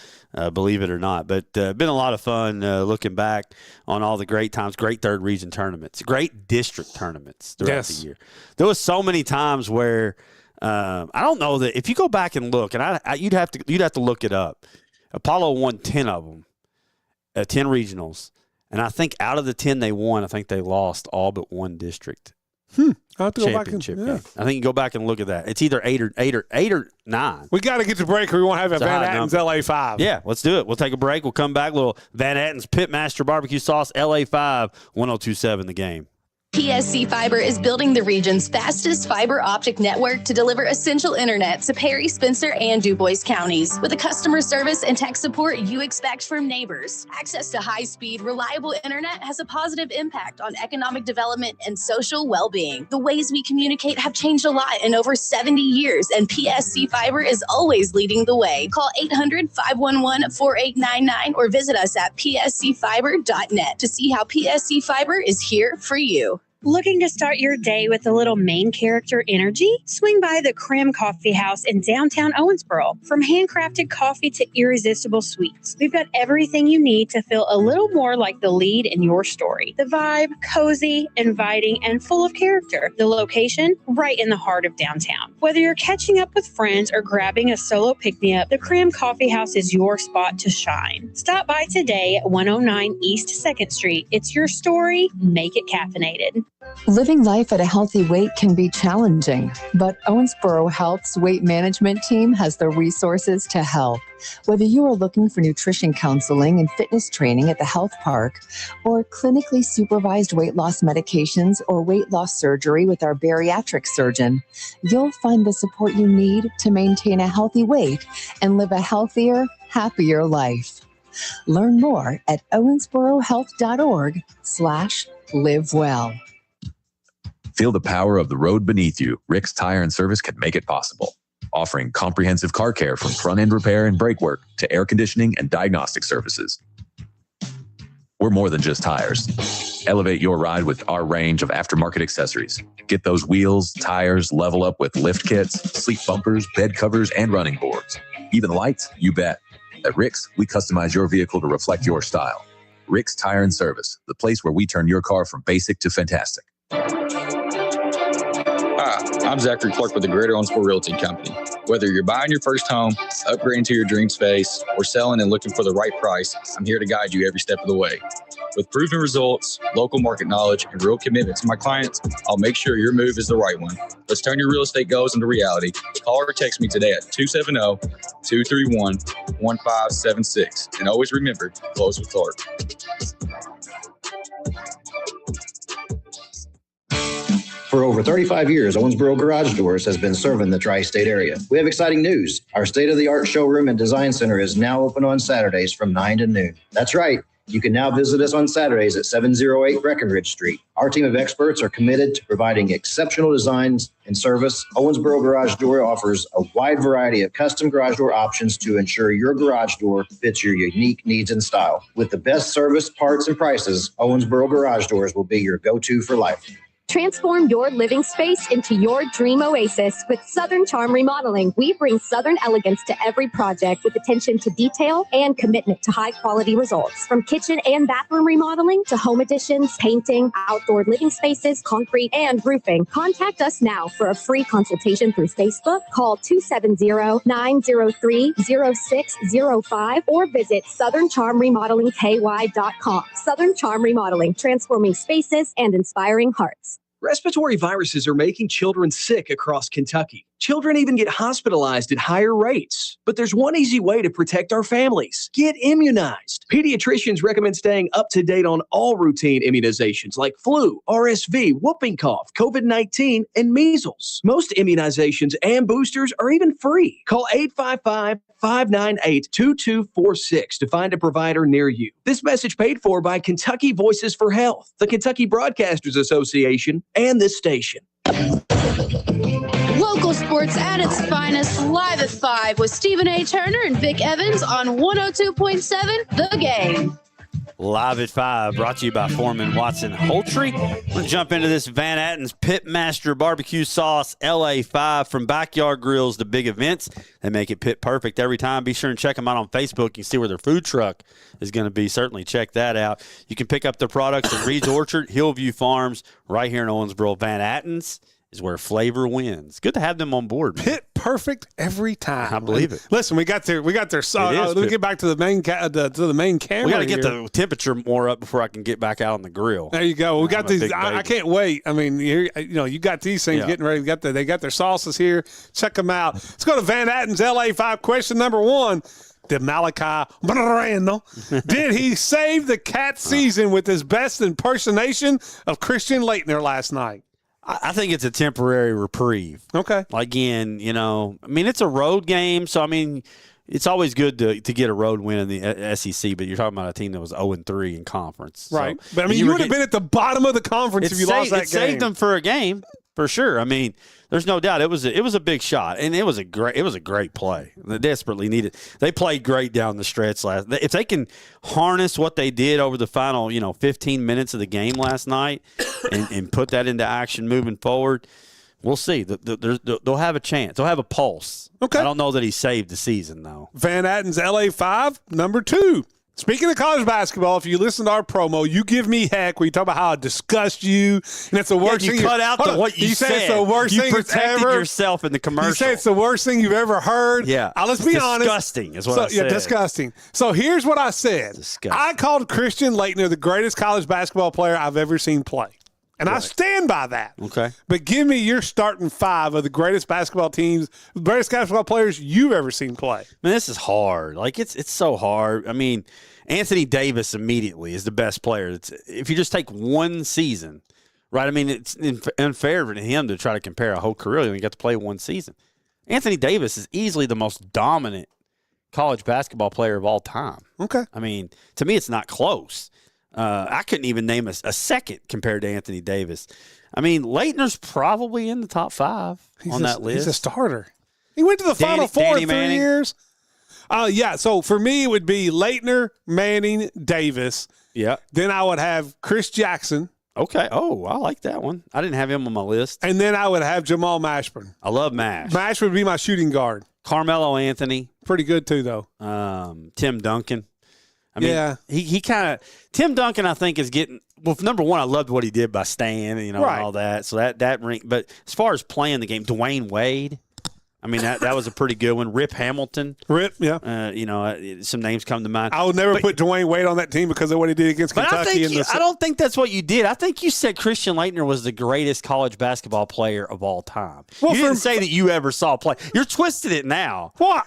believe it or not. But been a lot of fun looking back on all the great times, great third region tournaments, great district tournaments throughout the year. There was so many times where I don't know that if you go back and look, and you'd have to look it up. Apollo won 10 of them, 10 regionals. And I think out of the 10 they won, I think they lost all but one district. I'll have to go back championship game. I think you go back and look at that. It's either 8 or 9. We got to get to break, or we won't have a Van Atten's LA5. Yeah, let's do it. We'll take a break. We'll come back. Little Van Atten's Pitmaster Barbecue Sauce LA5 1027 the game. PSC Fiber is building the region's fastest fiber optic network to deliver essential internet to Perry, Spencer, and DuBois counties. With the customer service and tech support you expect from neighbors, access to high-speed, reliable internet has a positive impact on economic development and social well-being. The ways we communicate have changed a lot in over 70 years, and PSC Fiber is always leading the way. Call 800-511-4899 or visit us at pscfiber.net to see how PSC Fiber is here for you. Looking to start your day with a little main character energy? Swing by the Creme Coffee House in downtown Owensboro. From handcrafted coffee to irresistible sweets, we've got everything you need to feel a little more like the lead in your story. The vibe, cozy, inviting, and full of character. The location, right in the heart of downtown. Whether you're catching up with friends or grabbing a solo pick-me-up, the Creme Coffee House is your spot to shine. Stop by today at 109 East 2nd Street. It's your story. Make it caffeinated. Living life at a healthy weight can be challenging, but Owensboro Health's weight management team has the resources to help. Whether you are looking for nutrition counseling and fitness training at the health park, or clinically supervised weight loss medications or weight loss surgery with our bariatric surgeon, you'll find the support you need to maintain a healthy weight and live a healthier, happier life. Learn more at owensborohealth.org/livewell. Feel the power of the road beneath you. Rick's Tire and Service can make it possible. Offering comprehensive car care from front-end repair and brake work to air conditioning and diagnostic services. We're more than just tires. Elevate your ride with our range of aftermarket accessories. Get those wheels, tires, level up with lift kits, sleep bumpers, bed covers, and running boards. Even lights, you bet. At Rick's, we customize your vehicle to reflect your style. Rick's Tire and Service, the place where we turn your car from basic to fantastic. Hi, I'm Zachary Clark with the Greater Owensboro Realty Company. Whether you're buying your first home, upgrading to your dream space, or selling and looking for the right price, I'm here to guide you every step of the way. With proven results, local market knowledge, and real commitment to my clients, I'll make sure your move is the right one. Let's turn your real estate goals into reality. Call or text me today at 270-231-1576. And always remember, close with heart. For over 35 years, Owensboro Garage Doors has been serving the tri-state area. We have exciting news. Our state-of-the-art showroom and design center is now open on Saturdays from 9 to noon. That's right. You can now visit us on Saturdays at 708 Breckenridge Street. Our team of experts are committed to providing exceptional designs and service. Owensboro Garage Door offers a wide variety of custom garage door options to ensure your garage door fits your unique needs and style. With the best service, parts, and prices, Owensboro Garage Doors will be your go-to for life. Transform your living space into your dream oasis with Southern Charm Remodeling. We bring Southern elegance to every project with attention to detail and commitment to high-quality results. From kitchen and bathroom remodeling to home additions, painting, outdoor living spaces, concrete, and roofing. Contact us now for a free consultation through Facebook. Call 270-903-0605 or visit SouthernCharmRemodelingKY.com. Southern Charm Remodeling, transforming spaces and inspiring hearts. Respiratory viruses are making children sick across Kentucky. Children even get hospitalized at higher rates. But there's one easy way to protect our families. Get immunized. Pediatricians recommend staying up to date on all routine immunizations like flu, RSV, whooping cough, COVID-19, and measles. Most immunizations and boosters are even free. Call 855-598-2246 to find a provider near you. This message paid for by Kentucky Voices for Health, the Kentucky Broadcasters Association, and this station. Local sports at its finest, live at 5 with Stephen A. Turner and Vic Evans on 102.7 The Game. Live at 5, brought to you by Foreman Watson Poultry. We're going to jump into this Van Atten's Pitmaster Barbecue Sauce LA5. From backyard grills to big events, they make it pit perfect every time. Be sure and check them out on Facebook. You can see where their food truck is going to be. Certainly check that out. You can pick up their products at Reed's Orchard, Hillview Farms, right here in Owensboro. Van Atten's is where flavor wins. Good to have them on board, man. Pit perfect every time. I believe it. Listen, we got their sauce. Let me get back to the main to the main camera. We got to get the temperature more up before I can get back out on the grill. There you go. We got these. I can't wait. I mean, you got these things getting ready. They got their sauces here. Check them out. Let's go to Van Atten's LA5. Question number 1. Did Malachi Moreno, did he save the Cat season with his best impersonation of Christian Laettner last night? I think it's a temporary reprieve. Okay. Again, it's a road game, so, it's always good to get a road win in the SEC, but you're talking about a team that was 0-3 in conference. Right. So, but, you would have been at the bottom of the conference if you lost that game. It saved them for a game. For sure. I mean, there's no doubt it was a big shot, and it was a great play. They desperately needed. They played great down the stretch last. If they can harness what they did over the final 15 minutes of the game last night and put that into action moving forward, we'll see. They'll have a chance. They'll have a pulse. Okay. I don't know that he saved the season though. Van Atten's LA5 number 2. Speaking of college basketball, if you listen to our promo, you give me heck where you talk about how I disgust you, and it's the worst thing. You cut out what you said. It's the worst thing you protected ever. yourself in the commercial. You say it's the worst thing you've ever heard. Yeah. Let's be honest. Disgusting is what I said. Yeah, disgusting. So here's what I said. Disgusting. I called Christian Laettner the greatest college basketball player I've ever seen play. And I stand by that. Okay. But give me your starting 5 of the greatest basketball teams, the greatest basketball players you've ever seen play. Man, this is hard. Like, it's so hard. I mean, Anthony Davis immediately is the best player. If you just take one season, right? I mean, it's unfair for him to try to compare a whole career when you got to play one season. Anthony Davis is easily the most dominant college basketball player of all time. Okay. I mean, to me, it's not close. I couldn't even name a second compared to Anthony Davis. I mean, Laettner's probably in the top 5 on that list. He's a starter. He went to the Final Four in 3 years. Yeah, so for me, it would be Laettner, Manning, Davis. Yeah. Then I would have Chris Jackson. Okay. Oh, I like that one. I didn't have him on my list. And then I would have Jamal Mashburn. I love Mash. Mash would be my shooting guard. Carmelo Anthony. Pretty good, too, though. Tim Duncan. I mean, yeah. He kind of – Tim Duncan, I think, is getting – well, number one, I loved what he did by staying, and all that. So that ring – but as far as playing the game, Dwayne Wade – I mean, that was a pretty good one. Rip Hamilton. Yeah. Some names come to mind. I would never put Dwayne Wade on that team because of what he did against Kentucky. I don't think that's what you did. I think you said Christian Laettner was the greatest college basketball player of all time. Well, you didn't say that you ever saw play. You're twisting it now. Well,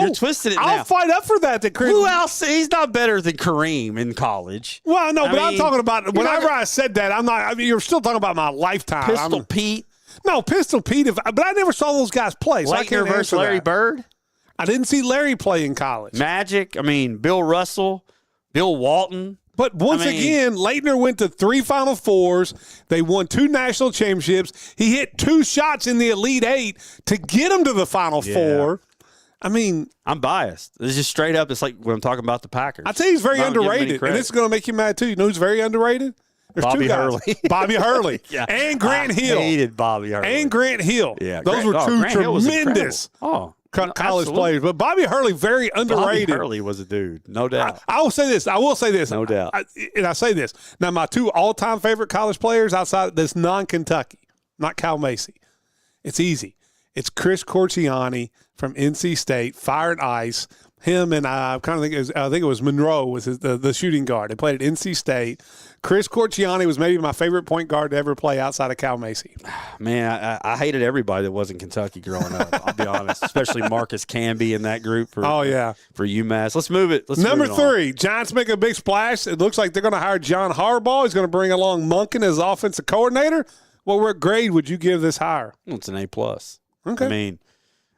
you're twisting it now. I'll fight up for that. Who else? He's not better than Kareem in college. Well, no, I'm talking about whenever I said that, I'm not. I mean, you're still talking about my lifetime. Pistol Pete. No, Pistol Pete. But I never saw those guys play. So I can't versus Larry Bird. I didn't see Larry play in college. Magic. I mean, Bill Russell, Bill Walton. But once again, Laettner went to 3 Final Fours. They won 2 national championships. He hit 2 shots in the Elite 8 to get them to the Final Four. I mean, I'm biased. It's just straight up. It's like when I'm talking about the Packers. I tell you, he's very underrated, and this is going to make you mad too. You know who's very underrated? There's Bobby 2 guys. Hurley. Bobby Hurley. Yeah. And Grant Hill. I hated Bobby Hurley. And Grant Hill. Yeah. Those were 2 tremendous college absolutely. players. But Bobby Hurley, very underrated. Bobby Hurley was a dude, no doubt. I will say this. No doubt. And I say this. Now, my 2 all-time favorite college players outside this non-Kentucky, not Cal Macy. It's easy. It's Chris Corciani from NC State, Fire and Ice. Him and I think it was Monroe was the shooting guard. They played at NC State. Chris Corciani was maybe my favorite point guard to ever play outside of Cal Macy. Man, I hated everybody that wasn't Kentucky growing up. I'll be honest, especially Marcus Camby in that group for UMass. Let's move it. Number 3, Giants make a big splash. It looks like they're going to hire John Harbaugh. He's going to bring along Monken as offensive coordinator. What grade would you give this hire? Well, it's an A+. Okay.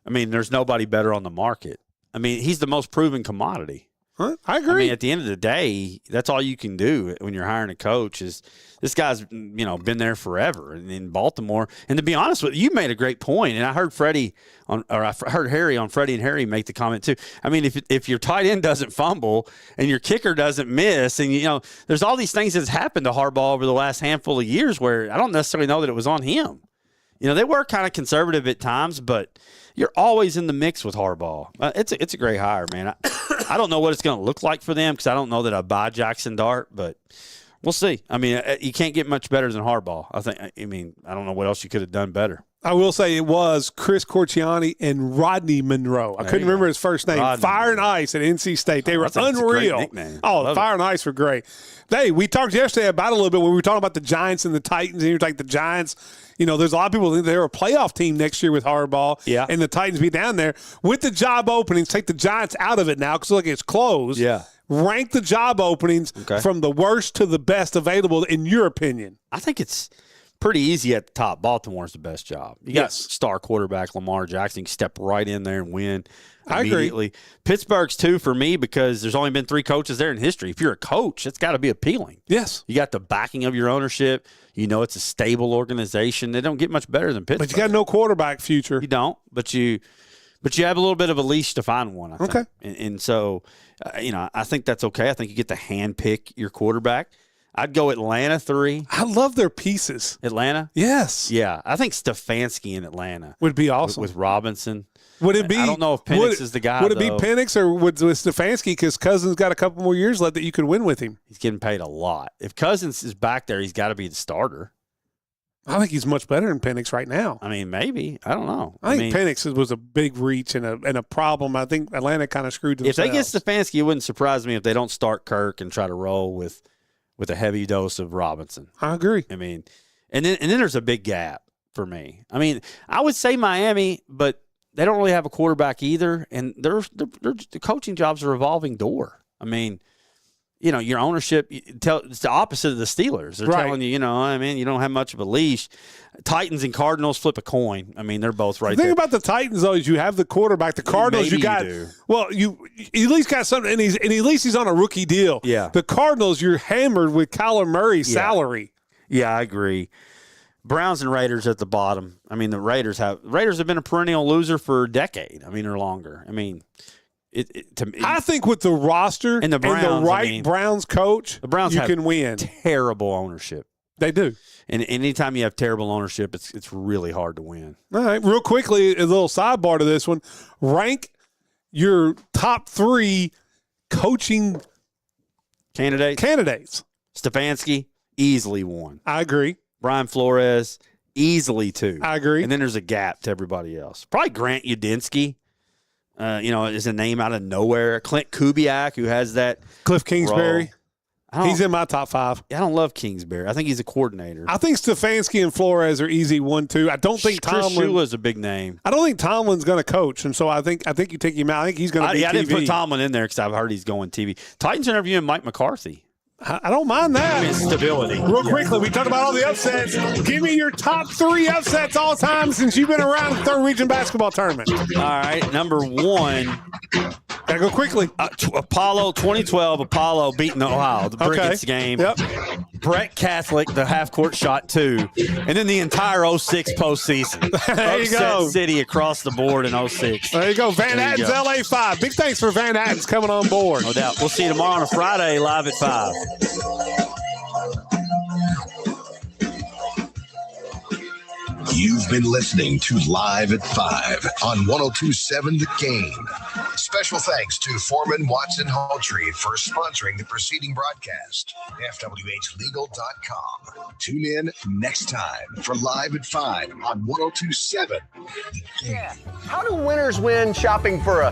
I mean, there's nobody better on the market. I mean, he's the most proven commodity. Huh? I agree. I mean, at the end of the day, that's all you can do when you're hiring a coach is this guy's, been there forever in Baltimore. And to be honest with you, you made a great point. And I heard I heard Harry on Freddie and Harry make the comment too. I mean, if your tight end doesn't fumble and your kicker doesn't miss, and there's all these things that's happened to Harbaugh over the last handful of years where I don't necessarily know that it was on him. They were kind of conservative at times, but you're always in the mix with Harbaugh. It's a great hire, man. I don't know what it's going to look like for them because I don't know that I buy Jackson Dart, but we'll see. I mean, you can't get much better than Harbaugh. I don't know what else you could have done better. I will say it was Chris Corciani and Rodney Monroe. I couldn't remember his first name. Rodney Fire and Ice at NC State. They were unreal. Fire and Ice were great. We talked yesterday about it a little bit when we were talking about the Giants and the Titans, and you're like the Giants. There's a lot of people think they're a playoff team next year with Harbaugh. Yeah. And the Titans be down there. With the job openings, take the Giants out of it now because look, it's closed. Yeah. Rank the job openings from the worst to the best available in your opinion. I think it's pretty easy at the top. Baltimore's the best job. You got star quarterback Lamar Jackson. You can step right in there and win immediately. Pittsburgh's too for me because there's only been 3 coaches there in history. If you're a coach, it's got to be appealing. Yes. You got the backing of your ownership. You know it's a stable organization. They don't get much better than Pittsburgh. But you got no quarterback future. You don't, but you have a little bit of a leash to find one, I think. Okay. And so, I think that's okay. I think you get to handpick your quarterback. I'd go Atlanta 3. I love their pieces. Atlanta? Yes. Yeah. I think Stefanski in Atlanta would be awesome. With Robinson. Would it be? I don't know if Penix is the guy. Would it be Penix or with Stefanski? Because Cousins got a couple more years left that you could win with him. He's getting paid a lot. If Cousins is back there, he's got to be the starter. I think he's much better than Penix right now. I mean, maybe. I don't know. I think Penix was a big reach and a problem. I think Atlanta kind of screwed themselves. If they get Stefanski, it wouldn't surprise me if they don't start Kirk and try to roll with a heavy dose of Robinson. I agree. I mean, and then there's a big gap for me. I mean, I would say Miami, but they don't really have a quarterback either, and the coaching job's a revolving door. I mean, your ownership, it's the opposite of the Steelers. They're telling you, you don't have much of a leash. Titans and Cardinals flip a coin. I mean, they're both right there. The thing about the Titans, though, is you have the quarterback. The Cardinals, you at least got something, and at least he's on a rookie deal. Yeah. The Cardinals, you're hammered with Kyler Murray's salary. Yeah, I agree. Browns and Raiders at the bottom. I mean, the Raiders have been a perennial loser for a decade. I mean, or longer. I mean, I think with the roster and the Browns, Browns coach, the Browns can win. Terrible ownership. They do. And anytime you have terrible ownership, it's really hard to win. All right, real quickly, a little sidebar to this one. Rank your top 3 coaching candidates. Stefanski, easily 1. I agree. Brian Flores, easily 2. I agree. And then there's a gap to everybody else. Probably Grant Udinski. Is a name out of nowhere. Clint Kubiak, who has that. Cliff Kingsbury. He's in my top 5. I don't love Kingsbury. I think he's a coordinator. I think Stefanski and Flores are easy 1, 2. I don't think Chris Tomlin Shula's a big name. I don't think Tomlin's going to coach, and so I think you take him out. I think he's going to be TV. I didn't put Tomlin in there because I've heard he's going TV. Titans interviewing Mike McCarthy. I don't mind that. Stability. Real quickly, we talked about all the upsets. Give me your top 3 upsets all time since you've been around the 3rd region basketball tournament. All right, number 1. Gotta go quickly. Apollo 2012. Apollo beating Ohio, the Brickets game. Yep. Brett Catholic, the half-court shot 2, and then the entire 06 postseason. There you go. City across the board in 06. There you go. Van Adden's LA 5. Big thanks for Van Adden's coming on board. No doubt. We'll see you tomorrow on a Friday live at 5. You've been listening to Live at 5 on 102.7 The Game. Special thanks to Foreman Watson Haltree for sponsoring the preceding broadcast. FWHlegal.com. Tune in next time for Live at 5 on 102.7 The Game. How do winners win shopping for a